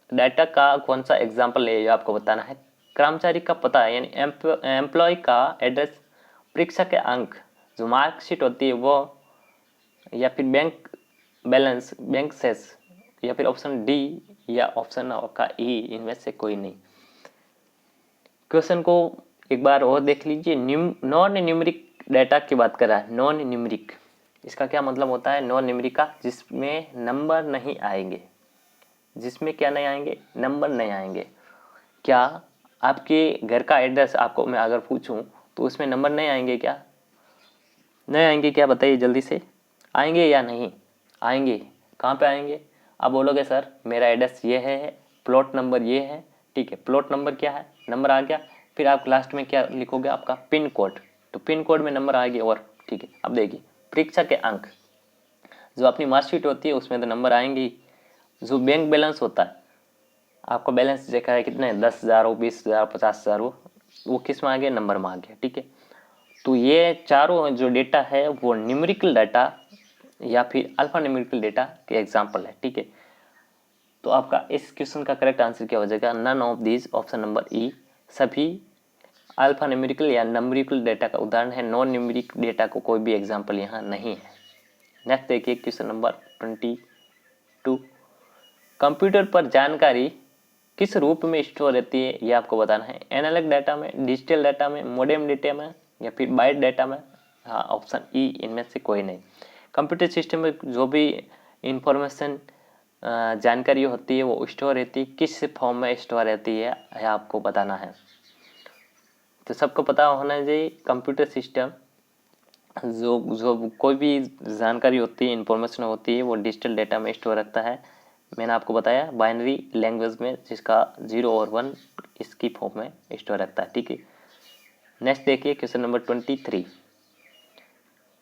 data का कौन सा एग्जाम्पल है, ये आपको बताना है। कर्मचारी का पता यानी एम्प्लॉय का एड्रेस, परीक्षा के अंक, जो मार्कशीट होती है वो, या फिर बैंक बैलेंस, बैंक सेस, या फिर ऑप्शन डी या ऑप्शन का ई, इनमें से कोई नहीं। क्वेश्चन को एक बार और देख लीजिए। नॉन न्यूमेरिक डाटा की बात कर रहा है, नॉन न्यूमेरिक, इसका क्या मतलब होता है, नॉन न्यूमेरिक का जिसमें नंबर नहीं आएंगे, जिसमें क्या नहीं आएंगे, नंबर नहीं आएंगे। क्या आपके घर का एड्रेस आपको मैं अगर पूछूं तो उसमें नंबर नहीं आएंगे क्या, नहीं आएंगे क्या, बताइए जल्दी से, आएंगे या नहीं आएंगे, कहाँ पे आएंगे। आप बोलोगे सर मेरा एड्रेस ये है, प्लॉट नंबर ये है, ठीक है, प्लॉट नंबर क्या है, नंबर आ गया, फिर आप लास्ट में क्या लिखोगे, आपका पिन कोड, तो पिन कोड में नंबर आएगी, और ठीक है। अब देखिए परीक्षा के अंक, जो अपनी मार्कशीट होती है उसमें तो नंबर आएंगे ही। जो बैंक बैलेंस होता है, आपका बैलेंस देखा है कितने, 10,000 हो, 20,000, 50,000 हो, वो किस में आ गया, नंबर में आ गया, ठीक है। तो ये चारों जो डेटा है वो न्यूमेरिकल डाटा या फिर अल्फा न्यूमेरिकल डेटा के एग्जाम्पल है। ठीक है, तो आपका इस क्वेश्चन का करेक्ट आंसर क्या हो जाएगा, none of these, option number E, सभी अल्फा न्यूमेरिकल या न्यूमेरिकल डेटा का उदाहरण है। नॉन न्यूमेरिक डेटा को कोई भी एग्जाम्पल यहाँ नहीं है। नेक्स्ट देखिए क्वेश्चन नंबर 22, कंप्यूटर पर जानकारी किस रूप में स्टोर रहती है ये आपको बताना है। एनालॉग डाटा में, डिजिटल डाटा में, मोडेम डेटा में या फिर बाइट डाटा में। हाँ, ऑप्शन ई, इनमें से कोई नहीं। कंप्यूटर सिस्टम में जो भी इंफॉर्मेशन जानकारी होती है वो स्टोर रहती है, किस फॉर्म में स्टोर रहती है आपको बताना है। तो सबको पता होना चाहिए कंप्यूटर सिस्टम जो कोई भी जानकारी होती है, इंफॉर्मेशन होती है, वो डिजिटल डेटा में स्टोर रखता है। मैंने आपको बताया बाइनरी लैंग्वेज में, जिसका 0 और 1 इसकी फॉर्म में स्टोर रखता है। ठीक है, नेक्स्ट देखिए क्वेश्चन नंबर 23।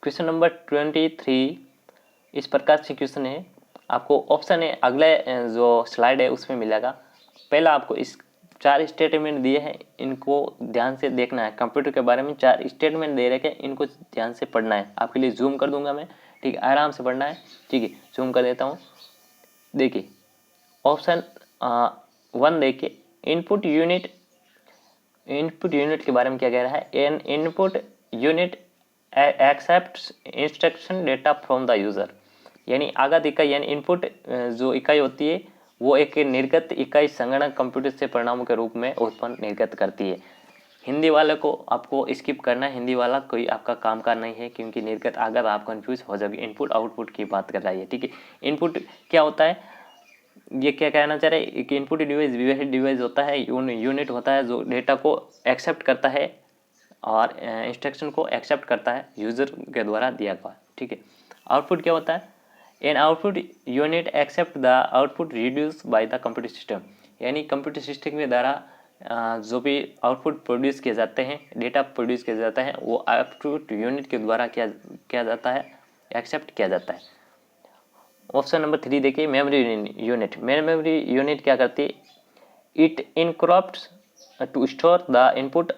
क्वेश्चन नंबर 23 इस प्रकार से क्वेश्चन है, आपको ऑप्शन है अगले जो स्लाइड है उसमें मिलेगा। पहला आपको इस 4 स्टेटमेंट दिए हैं, इनको ध्यान से देखना है। कंप्यूटर के बारे में 4 स्टेटमेंट दे रखे हैं, इनको ध्यान से पढ़ना है। आपके लिए जूम कर दूंगा मैं, ठीक है, आराम से पढ़ना है। ठीक है, जूम कर देता हूँ। देखिए ऑप्शन 1 देखिए, इनपुट यूनिट के बारे में क्या कह रहा है। N input unit accepts instruction data from the user, यानी आगत इकाई यानी इनपुट जो इकाई होती है वो एक निर्गत इकाई संगणक कंप्यूटर से परिणामों के रूप में उत्पन्न निर्गत करती है। हिंदी वाले को आपको स्किप करना है, हिंदी वाला कोई आपका काम का नहीं है, क्योंकि निर्गत आगत आप कंफ्यूज हो जाओगे। इनपुट आउटपुट की बात कर रहा है। ठीक है, इनपुट क्या होता है, ये क्या कहना चाह रहे हैं, एक इनपुट डिवाइस होता है, यूनिट होता है जो डेटा को एक्सेप्ट करता है और इंस्ट्रक्शन को एक्सेप्ट करता है यूजर के द्वारा दिया गया। ठीक है, आउटपुट क्या होता है, an output unit accept the output reduce by the computer system, यानी कंप्यूटर सिस्टम के द्वारा जो भी आउटपुट प्रोड्यूस किए जाते हैं, डेटा प्रोड्यूस किया जाता है, वो आउटपुट यूनिट के द्वारा किया जाता है, एक्सेप्ट किया जाता है। ऑप्शन नंबर 3 देखिए, मेमोरी यूनिट। मेमोरी यूनिट क्या करती है, it encrypts to store the input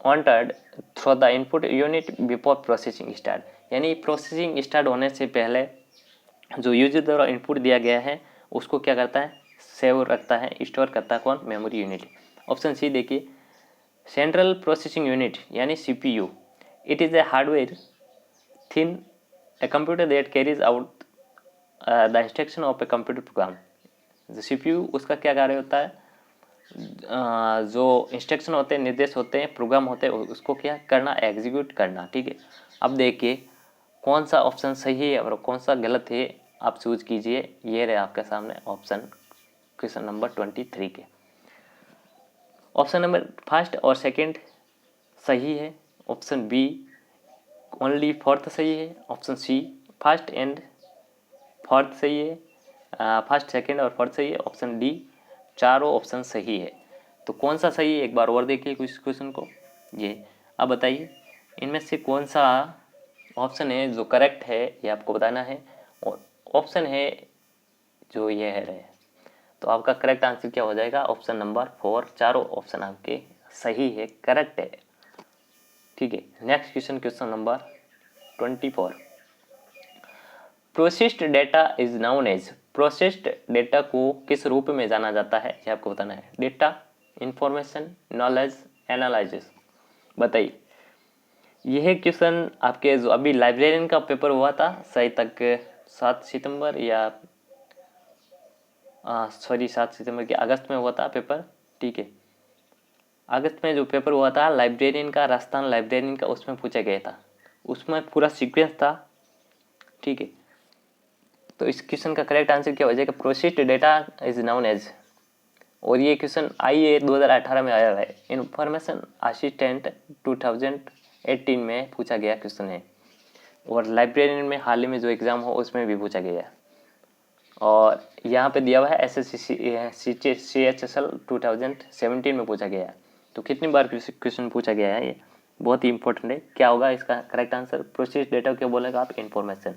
wanted through the input unit before processing start, यानी प्रोसेसिंग स्टार्ट होने से पहले जो यूजर द्वारा इनपुट दिया गया है उसको क्या करता है, सेव रखता है, स्टोर करता है। कौन, मेमोरी यूनिट। ऑप्शन सी देखिए, सेंट्रल प्रोसेसिंग यूनिट यानी CPU, it is a hardware thin a computer that carries out the instruction of a computer program. जो सीपीयू उसका क्या कार्य होता है, जो इंस्ट्रक्शन होते हैं, निर्देश होते हैं, प्रोग्राम होते हैं, उसको क्या करना, एग्जीक्यूट करना। ठीक है, अब देखिए कौन सा ऑप्शन सही है और कौन सा गलत है, आप चूज कीजिए। ये रहे आपके सामने ऑप्शन क्वेश्चन नंबर 23 के। ऑप्शन नंबर फर्स्ट और सेकंड सही है, ऑप्शन बी ओनली फोर्थ सही है, option C first and fourth सही है, फर्स्ट सेकंड और फोर्थ सही है, ऑप्शन डी चारों ऑप्शन सही है। तो कौन सा सही है, एक बार और देखिए इस क्वेश्चन को। ये अब बताइए इनमें से कौन सा ऑप्शन है जो करेक्ट है, ये आपको बताना है, और ऑप्शन है जो ये है रहे। तो आपका करेक्ट आंसर क्या हो जाएगा, ऑप्शन नंबर 4, चारों ऑप्शन आपके सही है, करेक्ट है। ठीक है, next question, question number 24, processed data is known as. Processed data को किस रूप में जाना जाता है, ये आपको बताना है। Data, information, knowledge, analysis. बताइए, यह क्वेश्चन आपके जो अभी लाइब्रेरियन का पेपर हुआ था सही तक 7 सितंबर या 7 सितंबर के अगस्त में हुआ था पेपर। ठीक है, अगस्त में जो पेपर हुआ था लाइब्रेरियन का, राजस्थान लाइब्रेरियन का, उसमें पूछा गया था, उसमें पूरा सीक्वेंस था। ठीक है, तो इस क्वेश्चन का करेक्ट आंसर क्या हो जाएगा, processed data is known as. और ये क्वेश्चन आईए 2018 में आया है, इंफॉर्मेशन असिस्टेंट 2018 में पूछा गया क्वेश्चन है, और लाइब्रेरियन में हाल ही में जो एग्जाम हो उसमें भी पूछा गया है। और यहाँ पे दिया हुआ है SSC-CHSL 2017 में पूछा गया है। तो कितनी बार क्वेश्चन पूछा गया है, ये बहुत ही इंपॉर्टेंट है। क्या होगा इसका करेक्ट आंसर, प्रोसेस डेटा क्या बोलेगा आप, इन्फॉर्मेशन।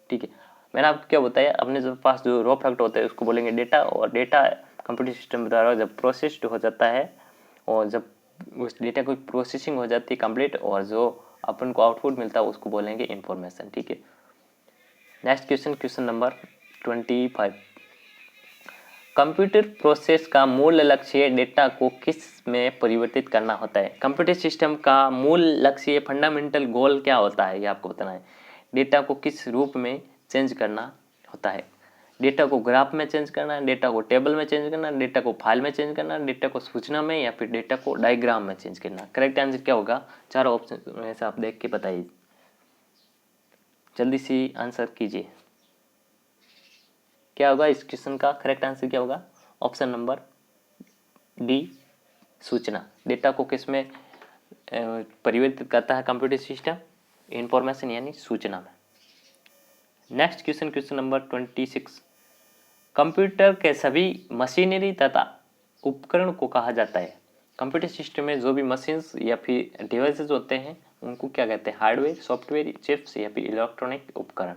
ठीक है, मैंने आपको क्या बताया, अपने जो पास जो रॉ फैक्ट होता है उसको बोलेंगे डेटा, और डेटा कंप्यूटर सिस्टम द्वारा जब प्रोसेस्ड हो जाता है और जब उस डेटा की प्रोसेसिंग हो जाती है कंप्लीट, और जो अपन को आउटपुट मिलता है उसको बोलेंगे इन्फॉर्मेशन। ठीक है, next question, question number 25। Computer process का मूल लक्ष्य डेटा को किस में परिवर्तित करना होता है। कंप्यूटर सिस्टम का मूल लक्ष्य, फंडामेंटल गोल क्या होता है, ये आपको बताना है। डेटा को किस रूप में चेंज करना होता है। डेटा को ग्राफ में चेंज करना, डेटा को टेबल में चेंज करना, डेटा को फाइल में चेंज करना, डेटा को सूचना में, या फिर डेटा को डायग्राम में चेंज करना। करेक्ट आंसर क्या होगा, चारों ऑप्शन में से आप देख के बताइए, जल्दी से आंसर कीजिए। क्या होगा इस क्वेश्चन का करेक्ट आंसर, क्या होगा, ऑप्शन नंबर डी, सूचना। डेटा को किस में परिवर्तित करता है कंप्यूटर सिस्टम, इंफॉर्मेशन यानी सूचना में। Next question, question number 26। Computer के सभी मशीनरी तथा उपकरण को कहा जाता है। कंप्यूटर सिस्टम में जो भी मशीन्स या फिर डिवाइसेस होते हैं उनको क्या कहते हैं, हार्डवेयर, सॉफ्टवेयर, चिप्स या फिर इलेक्ट्रॉनिक उपकरण।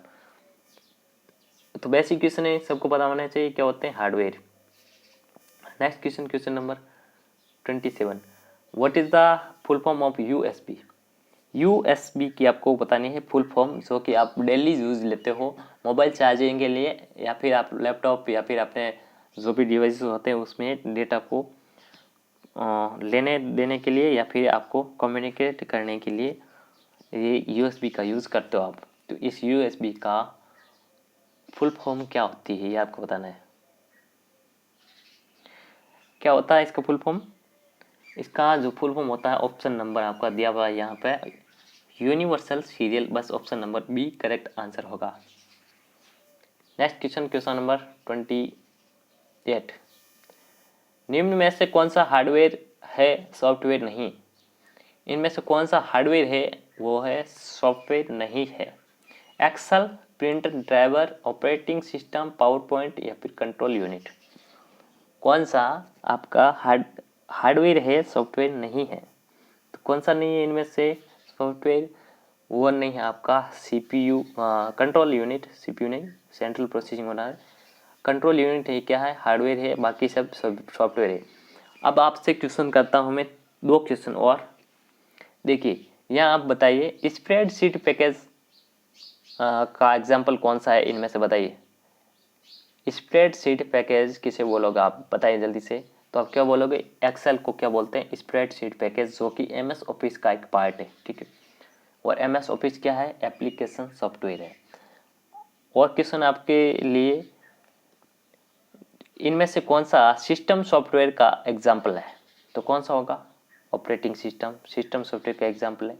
तो बेसिक क्वेश्चन है, सबको पता होना चाहिए क्या होते हैं, hardware. Next question, question number 27। What is the full form of USB. USB की आपको बतानी है फुल फॉर्म, जो कि आप डेली यूज लेते हो मोबाइल चार्जिंग के लिए, या फिर आप लैपटॉप या फिर अपने जो भी डिवाइस होते हैं उसमें डेटा को लेने देने के लिए, या फिर आपको कम्युनिकेट करने के लिए ये यूएसबी का यूज़ करते हो आप। तो इस यूएसबी का फुल फॉर्म क्या होती है, ये आपको बताना है। क्या होता है इसका फुल फॉर्म। इसका जो फुल फॉर्म होता है, ऑप्शन नंबर आपका दिया हुआ है यहाँ पे, universal serial, bus option number B correct answer होगा। Next question, question number 28। निम्न में से कौन सा हार्डवेयर है, सॉफ्टवेयर नहीं। इनमें से कौन सा हार्डवेयर है, वो है सॉफ्टवेयर नहीं है। Excel, printer, driver, operating system, PowerPoint या फिर कंट्रोल यूनिट। कौन सा आपका हार्डवेयर है, सॉफ्टवेयर नहीं है। तो कौन सा नहीं है इनमें से सॉफ्टवेयर, वो नहीं है आपका सीपीयू, कंट्रोल यूनिट, सीपीयू नहीं, सेंट्रल प्रोसेसिंग होना है। कंट्रोल यूनिट है, क्या है, हार्डवेयर है, बाकी सब सॉफ्टवेयर है। अब आपसे क्वेश्चन करता हूँ मैं, 2 क्वेश्चन और। देखिए यहाँ आप बताइए, स्प्रेडशीट पैकेज का एग्जाम्पल कौन सा है इनमें से, बताइए। स्प्रेडशीट पैकेज किसे बोलोगे आप, बताइए जल्दी से। तो आप क्या बोलोगे, एक्सेल को क्या बोलते हैं, स्प्रेडशीट पैकेज, जो कि एमएस ऑफिस का एक पार्ट है, ठीक है। और एमएस ऑफिस क्या है, एप्लीकेशन सॉफ्टवेयर है। और क्वेश्चन आपके लिए, इनमें से कौन सा सिस्टम सॉफ्टवेयर का एग्जाम्पल है। तो कौन सा होगा, ऑपरेटिंग सिस्टम, सिस्टम सॉफ्टवेयर का एग्जाम्पल है।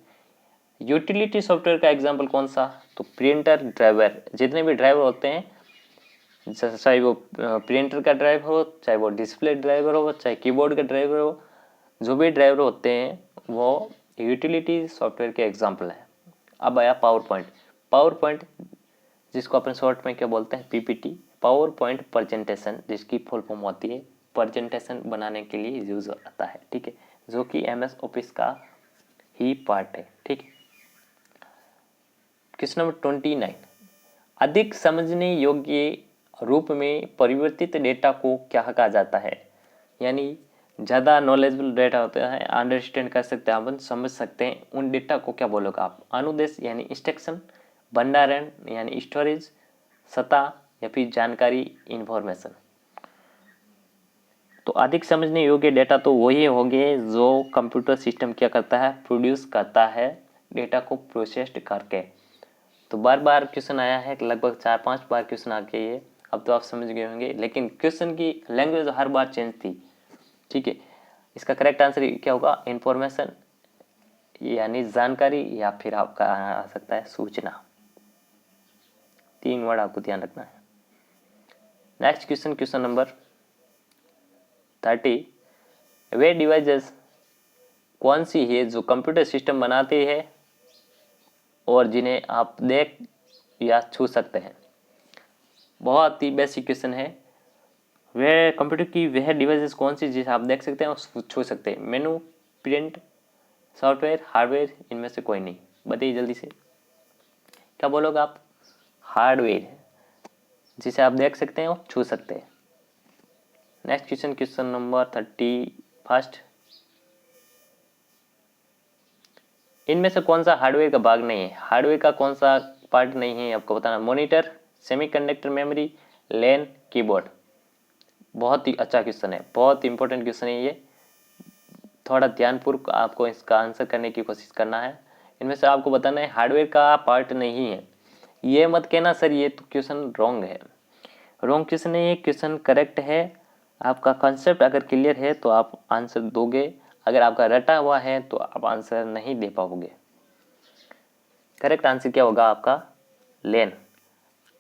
यूटिलिटी सॉफ्टवेयर का एग्जाम्पल कौन सा, तो प्रिंटर, ड्राइवर, जितने भी ड्राइवर होते हैं, चाहे वो प्रिंटर का ड्राइवर हो, चाहे वो डिस्प्ले ड्राइवर हो, चाहे कीबोर्ड का ड्राइवर हो, जो भी ड्राइवर होते हैं वो यूटिलिटी सॉफ्टवेयर के एग्जाम्पल है। अब आया पावर पॉइंट। पावर पॉइंट जिसको अपन शॉर्ट में क्या बोलते हैं, पीपीटी, पावर पॉइंट प्रेजेंटेशन, जिसकी फुल फॉर्म होती है प्रेजेंटेशन बनाने के लिए यूज आता है, ठीक है, जो कि एमएस ऑफिस का ही पार्ट है, ठीक है। Question number 29। अधिक समझने योग्य रूप में परिवर्तित डेटा को क्या कहा जाता है। यानी ज़्यादा नॉलेजेबल डेटा होता है, अंडरस्टैंड कर सकते हैं, अपन समझ सकते हैं, उन डेटा को क्या बोलोगे आप। अनुदेश यानी इंस्ट्रक्शन, भंडारण यानी स्टोरेज, सतह या फिर जानकारी, इंफॉर्मेशन। तो अधिक समझने योग्य डेटा तो वही होंगे जो कंप्यूटर सिस्टम क्या करता है, प्रोड्यूस करता है डेटा को प्रोसेस्ड करके। तो बार बार क्वेश्चन आया है, लगभग 4-5 बार क्वेश्चन आ गए ये, अब तो आप समझ गए होंगे, लेकिन क्वेश्चन की लैंग्वेज हर बार चेंज थी, ठीक है। इसका करेक्ट आंसर क्या होगा, इंफॉर्मेशन यानी जानकारी, या फिर आपका आ सकता है सूचना। 3 वर्ड आपको ध्यान रखना है। Next question, question number 30। वे डिवाइसेस कौन सी है जो कंप्यूटर सिस्टम बनाती है और जिन्हें आप देख या छू सकते हैं। बहुत ही बेसिक क्वेश्चन है। वह कंप्यूटर की वह डिवाइसेस कौन सी जिसे आप देख सकते हैं और छू सकते हैं। मेनू, प्रिंट, सॉफ्टवेयर, हार्डवेयर, इनमें से कोई नहीं, बताइए जल्दी से। क्या बोलोगे आप, हार्डवेयर जिसे आप देख सकते हैं और छू सकते हैं। Next question, question number 31। इनमें से कौन सा हार्डवेयर का भाग नहीं है। हार्डवेयर का कौन सा पार्ट नहीं है आपको बताना। मॉनिटर, सेमीकंडक्टर मेमोरी, लैन, कीबोर्ड। बहुत ही अच्छा क्वेश्चन है, बहुत इंपॉर्टेंट क्वेश्चन है ये। थोड़ा ध्यानपूर्वक आपको इसका आंसर करने की कोशिश करना है। इनमें से आपको बताना है हार्डवेयर का पार्ट नहीं है। ये मत कहना सर ये तो क्वेश्चन रॉन्ग है। रॉन्ग क्वेश्चन है ये, क्वेश्चन करेक्ट है। आपका कॉन्सेप्ट अगर क्लियर है तो आप आंसर दोगे, अगर आपका रटा हुआ है तो आप आंसर नहीं दे पाओगे। करेक्ट आंसर क्या होगा आपका? लैन।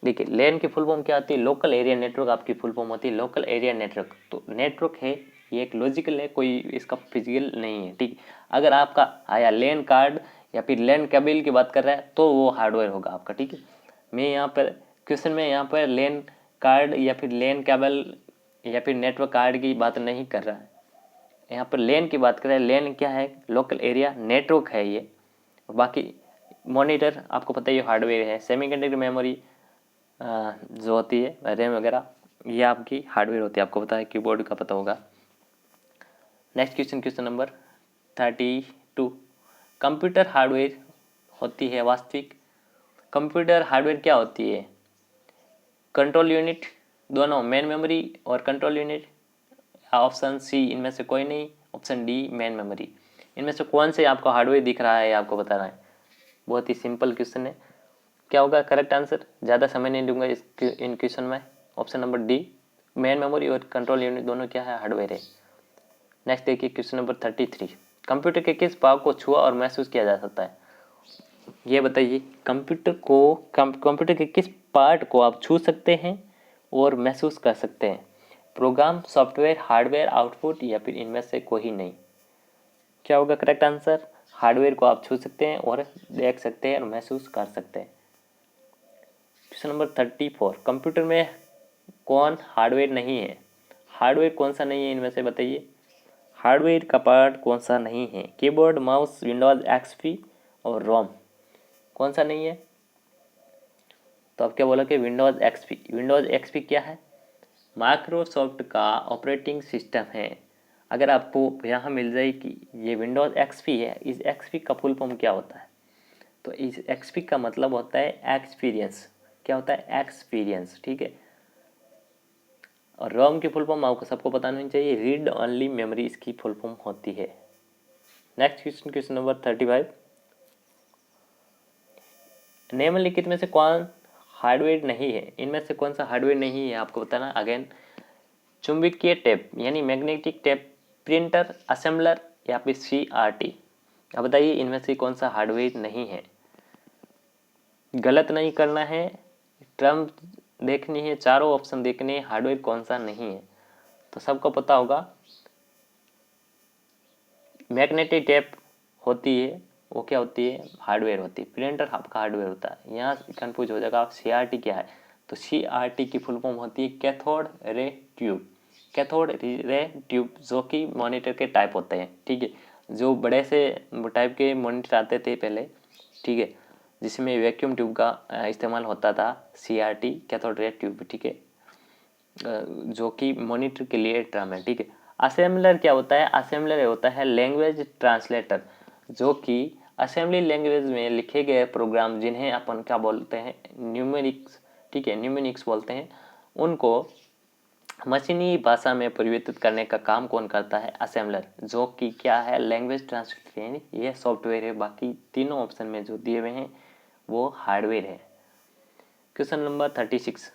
देखिए लैन की फुल फॉर्म क्या होती है? लोकल एरिया नेटवर्क आपकी फुल फॉर्म होती है, लोकल एरिया नेटवर्क। तो नेटवर्क है ये एक लॉजिकल है, कोई इसका फिजिकल नहीं है, ठीक। अगर आपका आया लैन कार्ड या फिर लैन केबल की बात कर रहा है तो वो हार्डवेयर होगा आपका, ठीक है। मैं यहाँ पर क्वेश्चन में यहाँ पर लैन कार्ड या फिर लैन केबल या फिर नेटवर्क कार्ड की बात नहीं कर रहा है, यहाँ पर लैन की बात कर रहा है। लैन क्या है? लोकल एरिया नेटवर्क है ये। बाकी मॉनिटर आपको पता ही हार्डवेयर है। सेमीकंडक्टर मेमोरी जो होती है रैम वगैरह, ये आपकी हार्डवेयर होती है, आपको पता है। कीबोर्ड का पता होगा। Next question, question number 32। Computer hardware होती है वास्तविक। कंप्यूटर हार्डवेयर क्या होती है? कंट्रोल यूनिट, दोनों मेन मेमोरी और कंट्रोल यूनिट। ऑप्शन सी इनमें से कोई नहीं, ऑप्शन डी मेन मेमोरी। इनमें से कौन से आपको हार्डवेयर दिख रहा है आपको बताना है। बहुत ही सिंपल क्वेश्चन है। क्या होगा करेक्ट आंसर? ज़्यादा समय नहीं दूंगा इन क्वेश्चन में। Option number D, main memory और कंट्रोल यूनिट दोनों क्या है? हार्डवेयर है। नेक्स्ट देखिए क्वेश्चन नंबर 33। कंप्यूटर के किस भाग को छुआ और महसूस किया जा सकता है? ये बताइए, कंप्यूटर के किस पार्ट को आप छू सकते हैं और महसूस कर सकते हैं? प्रोग्राम, सॉफ्टवेयर, हार्डवेयर, आउटपुट या फिर इनमें से कोई नहीं? क्या होगा करेक्ट आंसर? हार्डवेयर को आप छू सकते हैं और देख सकते हैं और महसूस कर सकते हैं। Question number 34। कंप्यूटर में कौन हार्डवेयर नहीं है? हार्डवेयर कौन सा नहीं है इनमें से बताइए। हार्डवेयर का पार्ट कौन सा नहीं है? कीबोर्ड, माउस, विंडोज एक्सपी और रोम। कौन सा नहीं है? तो आप क्या बोला कि विंडोज एक्सपी। विंडोज एक्सपी क्या है? माइक्रोसॉफ्ट का ऑपरेटिंग सिस्टम है। अगर आपको यहाँ मिल जाए कि ये विंडोज एक्सपी है, इस एक्सपी का फुल फॉर्म क्या होता है? तो इस एक्सपी का मतलब होता है एक्सपीरियंस। क्या होता है? एक्सपीरियंस, ठीक है। और रोम की फुल फॉर्म आपको सबको पता नहीं चाहिए, रीड ओनली मेमोरी इसकी फुल फॉर्म होती है। Next question, question number 35। निम्नलिखित में से कौन हार्डवेयर नहीं है? इनमें से कौन सा हार्डवेयर नहीं है आपको बताना। अगेन, चुंबकीय टेप यानी मैग्नेटिक टेप, प्रिंटर, असेंबलर या फिर CRT। अब बताइए इनमें से कौन सा हार्डवेयर नहीं है? गलत नहीं करना है, टर्म देखनी है, चारों ऑप्शन देखने हैं, हार्डवेयर कौन सा नहीं है। तो सबको पता होगा मैग्नेटिक टेप होती है, वो क्या होती है? हार्डवेयर होती है। प्रिंटर आपका हार्डवेयर होता है। यहाँ कंफ्यूज हो जाएगा आप CRT क्या है? तो CRT की फुल फॉर्म होती है cathode ray tube. Cathode ray tube जो कि मॉनिटर के टाइप होते हैं, ठीक है। जो बड़े से टाइप के मॉनिटर आते थे पहले, ठीक है, जिसमें वैक्यूम ट्यूब का इस्तेमाल होता था, CRT कैथोड रे ट्यूब, ठीक है, जो कि मॉनिटर के लिए टर्म है, ठीक है। असेंबलर क्या होता है? असेंबलर होता है लैंग्वेज ट्रांसलेटर, जो कि असेंबली लैंग्वेज में लिखे गए प्रोग्राम जिन्हें अपन क्या बोलते हैं? न्यूमेरिक्स, ठीक है, न्यूमेरिक्स बोलते हैं, उनको मशीनी भाषा में परिवर्तित करने का काम कौन करता है? असेंबलर, जो कि क्या है? लैंग्वेज ट्रांसलेटर, ये सॉफ्टवेयर है। बाकी तीनों ऑप्शन में जो दिए हुए हैं वो हार्डवेयर है। Question number 36।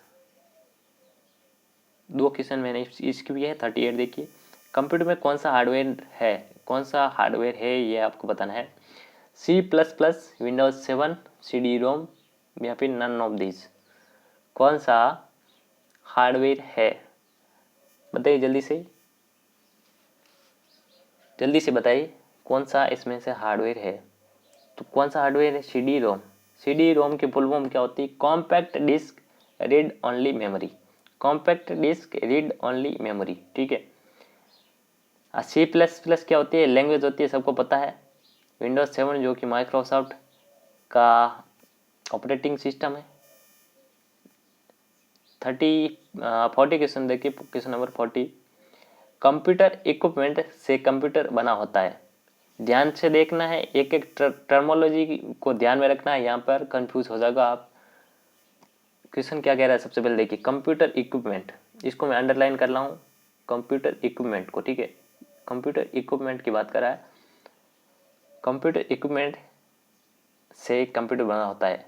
दो क्वेश्चन मैंने इसकी भी है। 38 देखिए, कंप्यूटर में कौन सा हार्डवेयर है? कौन सा हार्डवेयर है ये आपको बताना है। C++, विंडोज 7, CD-ROM या फिर नन ऑफ दिस। कौन सा हार्डवेयर है? बताइए जल्दी से बताइए कौन सा इसमें से हार्डवेयर है। तो कौन सा हार्डवेयर है? CD-ROM। CD-ROM की फुल फॉर्म क्या होती है? Compact disc read only memory. Compact disc read only memory, ठीक है। C++ क्या होती है? लैंग्वेज होती है, सबको पता है। विंडोज 7 जो कि माइक्रोसॉफ्ट का ऑपरेटिंग सिस्टम है। 40 क्वेश्चन देखिए, क्वेश्चन नंबर 40। कंप्यूटर इक्विपमेंट से कंप्यूटर बना होता है। ध्यान से देखना है, एक एक टर्मोलॉजी को ध्यान में रखना है, यहाँ पर कंफ्यूज हो जाएगा आप। क्वेश्चन क्या कह रहा है, सबसे पहले देखिए कंप्यूटर इक्विपमेंट, इसको मैं अंडरलाइन कर रहा हूँ, कंप्यूटर इक्विपमेंट को, ठीक है। कंप्यूटर इक्विपमेंट की बात कर रहा है। कंप्यूटर इक्विपमेंट से कंप्यूटर बना होता है।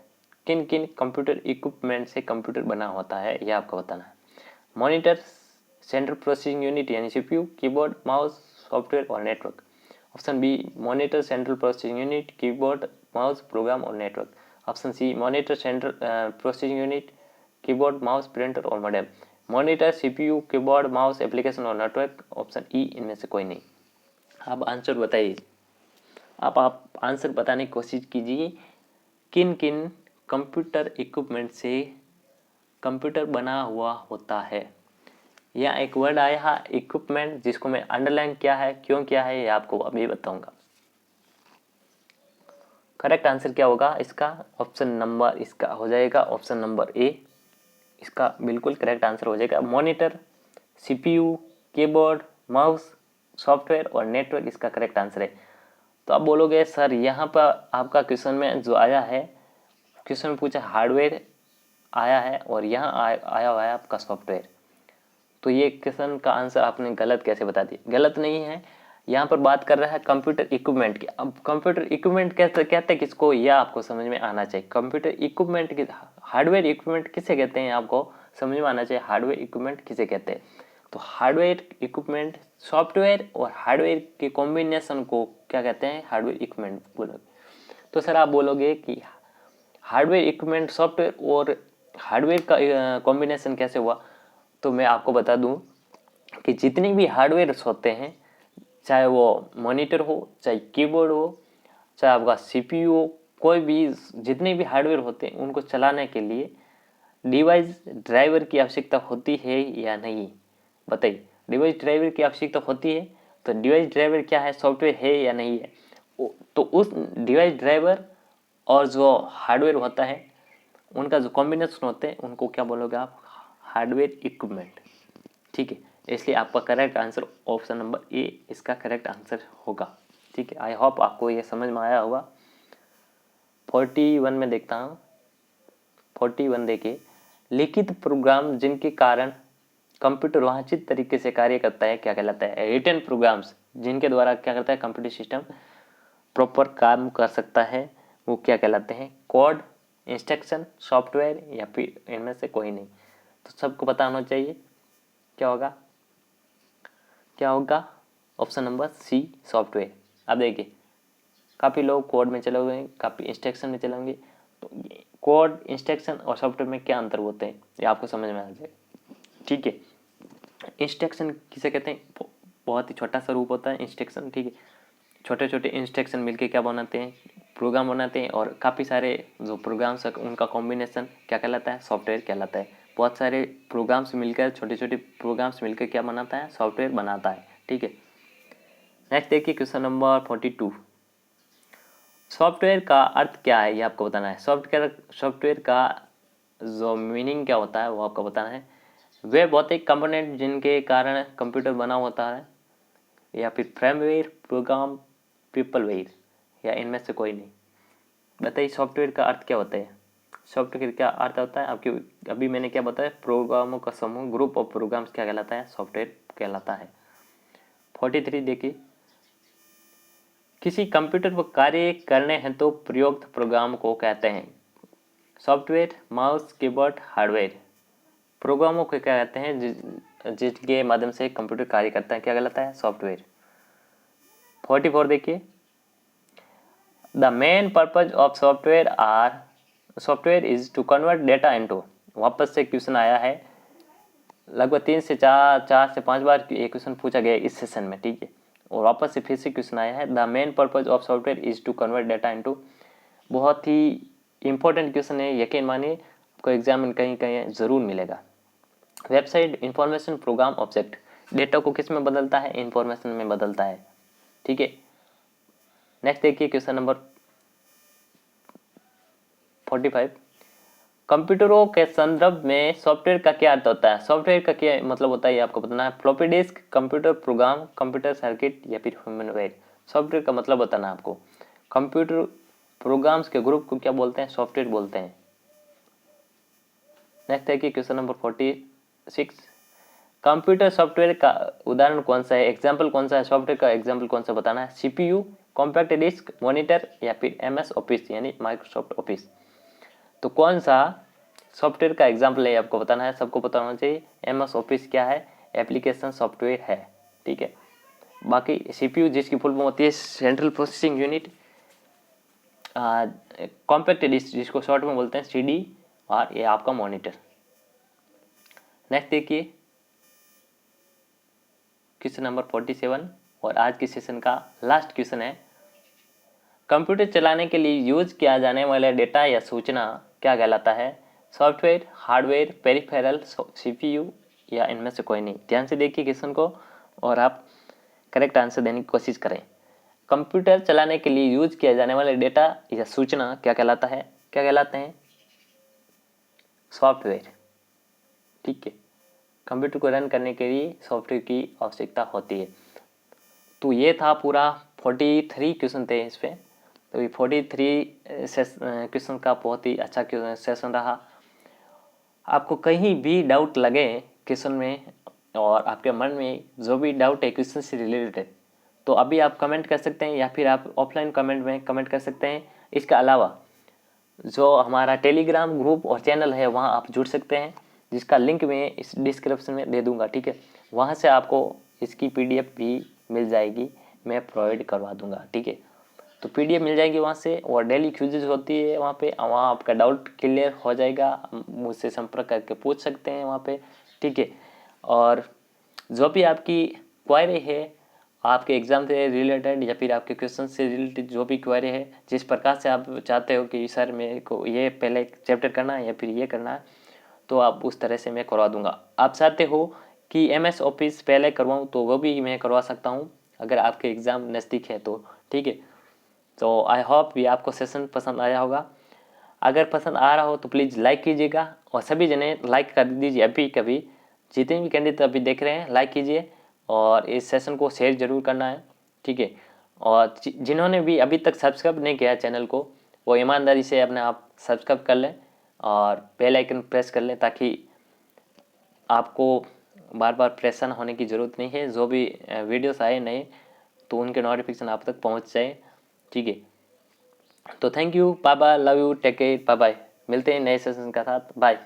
किन किन कंप्यूटर इक्विपमेंट से कंप्यूटर बना होता है यह आपको बताना है। मॉनिटर, सेंट्रल प्रोसेसिंग यूनिट यानी सीपीयू, कीबोर्ड, माउस, सॉफ्टवेयर और network. Option B monitor, central processing unit, keyboard, mouse, program और network. Option C monitor, central processing unit, keyboard, mouse, printer और modem. Monitor, CPU, keyboard, mouse, application और network. Option E इनमें से कोई नहीं। आप answer बताइए। आप आंसर बताने की कोशिश कीजिए, किन किन कंप्यूटर इक्विपमेंट से कंप्यूटर बना हुआ होता है। या एक वर्ड आया है इक्विपमेंट, जिसको मैं अंडरलाइन किया है, क्यों किया है ये आपको अभी बताऊंगा। करेक्ट आंसर क्या होगा इसका, ऑप्शन नंबर इसका हो जाएगा ऑप्शन नंबर ए, इसका बिल्कुल करेक्ट आंसर हो जाएगा। Monitor, CPU, keyboard, mouse, software और नेटवर्क इसका करेक्ट आंसर है। तो आप बोलोगे सर यहाँ पर आपका क्वेश्चन में जो आया है, क्वेश्चन पूछा हार्डवेयर आया है और यहाँ आया हुआ है आपका सॉफ्टवेयर, तो ये क्वेश्चन का आंसर आपने गलत कैसे बता दिया। गलत नहीं है, यहाँ पर बात कर रहा है कंप्यूटर इक्विपमेंट की। अब कंप्यूटर इक्विपमेंट कहते हैं किसको, यह आपको समझ में आना चाहिए। कंप्यूटर इक्विपमेंट की हार्डवेयर इक्विपमेंट किसे कहते हैं आपको समझ में आना चाहिए। हार्डवेयर इक्विपमेंट किसे कहते हैं, तो हार्डवेयर इक्विपमेंट सॉफ्टवेयर और हार्डवेयर के कॉम्बिनेशन को क्या कहते हैं, हार्डवेयर इक्विपमेंट बोलोगे। तो सर आप बोलोगे कि हार्डवेयर इक्विपमेंट सॉफ्टवेयर और हार्डवेयर का कॉम्बिनेशन कैसे हुआ, तो मैं आपको बता दूं कि जितने भी हार्डवेयर्स होते हैं, चाहे वो मॉनिटर हो, चाहे कीबोर्ड हो, चाहे आपका सीपीयू हो, कोई भी जितने भी हार्डवेयर होते हैं उनको चलाने के लिए डिवाइस ड्राइवर की आवश्यकता होती है या नहीं, बताइए। डिवाइस ड्राइवर की आवश्यकता होती है, तो डिवाइस ड्राइवर क्या है, सॉफ्टवेयर है या नहीं है। तो उस डिवाइस ड्राइवर और जो हार्डवेयर होता है उनका जो कॉम्बिनेशन होते हैं उनको क्या बोलोगे आप, हार्डवेयर इक्विपमेंट, ठीक है। इसलिए आपका correct answer option number A इसका करेक्ट आंसर होगा, ठीक है। आई होप आपको ये समझ में आया होगा। 41 में देखता हूँ, 41 देखिए, लिखित प्रोग्राम जिनके कारण कंप्यूटर वांछित तरीके से कार्य करता है क्या कहलाता है। रिटन प्रोग्राम्स जिनके द्वारा क्या करता है कंप्यूटर सिस्टम प्रॉपर काम कर सकता है वो क्या कहलाते हैं, कोड, इंस्ट्रक्शन, सॉफ्टवेयर या फिर इनमें से कोई नहीं। तो सबको पता होना चाहिए क्या होगा, क्या होगा ऑप्शन नंबर सी सॉफ्टवेयर। अब देखिए काफ़ी लोग कोड में चले हुए हैं, काफ़ी इंस्ट्रक्शन में चलेंगे, तो कोड, इंस्ट्रक्शन और सॉफ्टवेयर में क्या अंतर होते हैं ये आपको समझ में आ जाए, ठीक है। इंस्ट्रक्शन किसे कहते हैं, बहुत ही छोटा सा रूप होता है इंस्ट्रक्शन, ठीक है। छोटे छोटे इंस्ट्रक्शन मिलके क्या बनाते हैं, प्रोग्राम बनाते हैं, और काफ़ी सारे जो प्रोग्राम्स है उनका कॉम्बिनेशन क्या कहलाता है, सॉफ्टवेयर कहलाता है। बहुत सारे प्रोग्राम्स मिलकर, छोटे छोटे प्रोग्राम्स मिलकर क्या बनाता है, सॉफ्टवेयर बनाता है, ठीक है। नेक्स्ट देखिए क्वेश्चन नंबर 42, सॉफ्टवेयर का अर्थ क्या है ये आपको बताना है। सॉफ्टवेयर का जो मीनिंग क्या होता है वो आपको बताना है। वे भौतिक कंपोनेंट जिनके कारण कंप्यूटर बना होता है, या फिर फ्रेमवेयर, प्रोग्राम, पीपलवेयर, या इनमें से कोई नहीं। बताइए सॉफ्टवेयर का अर्थ क्या होता है। सॉफ्टवेयर का अर्थ होता है आपकी, अभी मैंने क्या बताया, प्रोग्रामों का समूह, ग्रुप ऑफ प्रोग्राम्स क्या कहलाता है, सॉफ्टवेयर कहलाता है। 43 देखिए, किसी कंप्यूटर पर कार्य करने हेतु प्रयुक्त प्रोग्राम को कहते हैं सॉफ्टवेयर, माउस, कीबोर्ड, हार्डवेयर। प्रोग्रामों को क्या कहते हैं जिसके माध्यम से कंप्यूटर कार्य करता है क्या कहलाता है, सॉफ्टवेयर। 44 देखिए, the main purpose of software is to convert data into, वापस से क्वेश्चन आया है, लगभग 3 से 5 बार ये क्वेश्चन पूछा गया इस सेशन में, ठीक है। और वापस से फिर से क्वेश्चन आया है, the main purpose of software is to convert data into. बहुत ही इंपॉर्टेंट क्वेश्चन है, यकीन मानिए आपको एग्जाम में कहीं कहीं ज़रूर मिलेगा। Website, information, program, object, data को किस में बदलता है, इंफॉर्मेशन में बदलता है, ठीक है। नेक्स्ट देखिए क्वेश्चन नंबर 45, कंप्यूटरों के संदर्भ में सॉफ्टवेयर का क्या अर्थ होता है। सॉफ्टवेयर का क्या मतलब होता है ये आपको बताना है। Floppy disk, computer program, computer circuit या फिर फर्मवेयर। सॉफ्टवेयर का मतलब बताना है आपको। कंप्यूटर प्रोग्राम्स के ग्रुप को क्या बोलते हैं? सॉफ्टवेयर बोलते हैं। नेक्स्ट है कि क्वेश्चन नंबर 46, कंप्यूटर सॉफ्टवेयर का उदाहरण कौन सा है? एग्जाम्पल कौन सा है? सॉफ्टवेयर का एग्जाम्पल कौन सा बताना है? CPU, कॉम्पैक्ट डिस्क, मॉनिटर या फिर MS ऑफिस यानी माइक्रोसॉफ्ट ऑफिस। तो कौन सा सॉफ्टवेयर का एग्जाम्पल है आपको बताना है, सबको पता होना चाहिए। MS ऑफिस क्या है? एप्लीकेशन सॉफ्टवेयर है, ठीक है। बाकी CPU जिसकी फुल फॉर्म होती है central processing unit, compact disc जिसको शॉर्ट में बोलते हैं CD, और ये आपका मॉनिटर। नेक्स्ट देखिए क्वेश्चन नंबर 47 और आज के सेशन का लास्ट क्वेश्चन है, कंप्यूटर चलाने के लिए यूज किया जाने वाला डेटा या सूचना क्या कहलाता है? सॉफ्टवेयर, हार्डवेयर, पेरिफेरल, CPU या इनमें से कोई नहीं। ध्यान से देखिए क्वेश्चन को और आप करेक्ट आंसर देने की कोशिश करें। कंप्यूटर चलाने के लिए यूज किया जाने वाला डेटा या सूचना क्या कहलाता है? क्या कहलाते हैं? सॉफ्टवेयर, ठीक है। कंप्यूटर को रन करने के लिए सॉफ्टवेयर की आवश्यकता होती है। तो ये था पूरा 43 क्वेश्चन थे इस पे। तो ये 43 क्वेश्चन का बहुत ही अच्छा सेशन रहा। आपको कहीं भी डाउट लगे क्वेश्चन में और आपके मन में जो भी डाउट है क्वेश्चन से रिलेटेड, तो अभी आप कमेंट कर सकते हैं या फिर आप ऑफलाइन कमेंट में कमेंट कर सकते हैं। इसके अलावा जो हमारा टेलीग्राम ग्रुप और चैनल है वहाँ आप जुड़ सकते हैं, जिसका लिंक मैं इस डिस्क्रिप्शन में दे दूँगा, ठीक है। वहाँ से आपको इसकी PDF भी मिल जाएगी, मैं प्रोवाइड करवा दूँगा, ठीक है। तो PDF मिल जाएगी वहाँ से, और डेली क्विज़ेज होती है वहाँ पे, वहाँ आपका डाउट क्लियर हो जाएगा, मुझसे संपर्क करके पूछ सकते हैं वहाँ पे, ठीक है। और जो भी आपकी क्वेरी है आपके एग्ज़ाम से रिलेटेड या फिर आपके क्वेश्चन से रिलेटेड, जो भी क्वेरी है, जिस प्रकार से आप चाहते हो कि सर मेरे को ये पहले चैप्टर करना है या फिर ये करना है, तो आप उस तरह से मैं करवा दूंगा। आप चाहते हो कि MS ऑफिस पहले करवाऊँ तो वो भी मैं करवा सकता हूँ, अगर आपके एग्ज़ाम नज़दीक है तो, ठीक है। तो आई होप ये आपको सेशन पसंद आया होगा। अगर पसंद आ रहा हो तो प्लीज़ लाइक कीजिएगा, और सभी जने लाइक कर दीजिए अभी कभी, जितने भी कैंडिडेट अभी देख रहे हैं लाइक कीजिए, और इस सेशन को शेयर जरूर करना है, ठीक है। और जिन्होंने भी अभी तक सब्सक्राइब नहीं किया चैनल को, वो ईमानदारी से अपने आप सब्सक्राइब कर लें और बेल आइकन प्रेस कर लें, ताकि आपको बार बार परेशान होने की ज़रूरत नहीं है। जो भी वीडियोस आए नए तो उनके नोटिफिकेशन आप तक पहुंच जाए, ठीक है। तो thank you, bye bye, love you, take care, bye bye. मिलते हैं नए सेशन का साथ, बाय।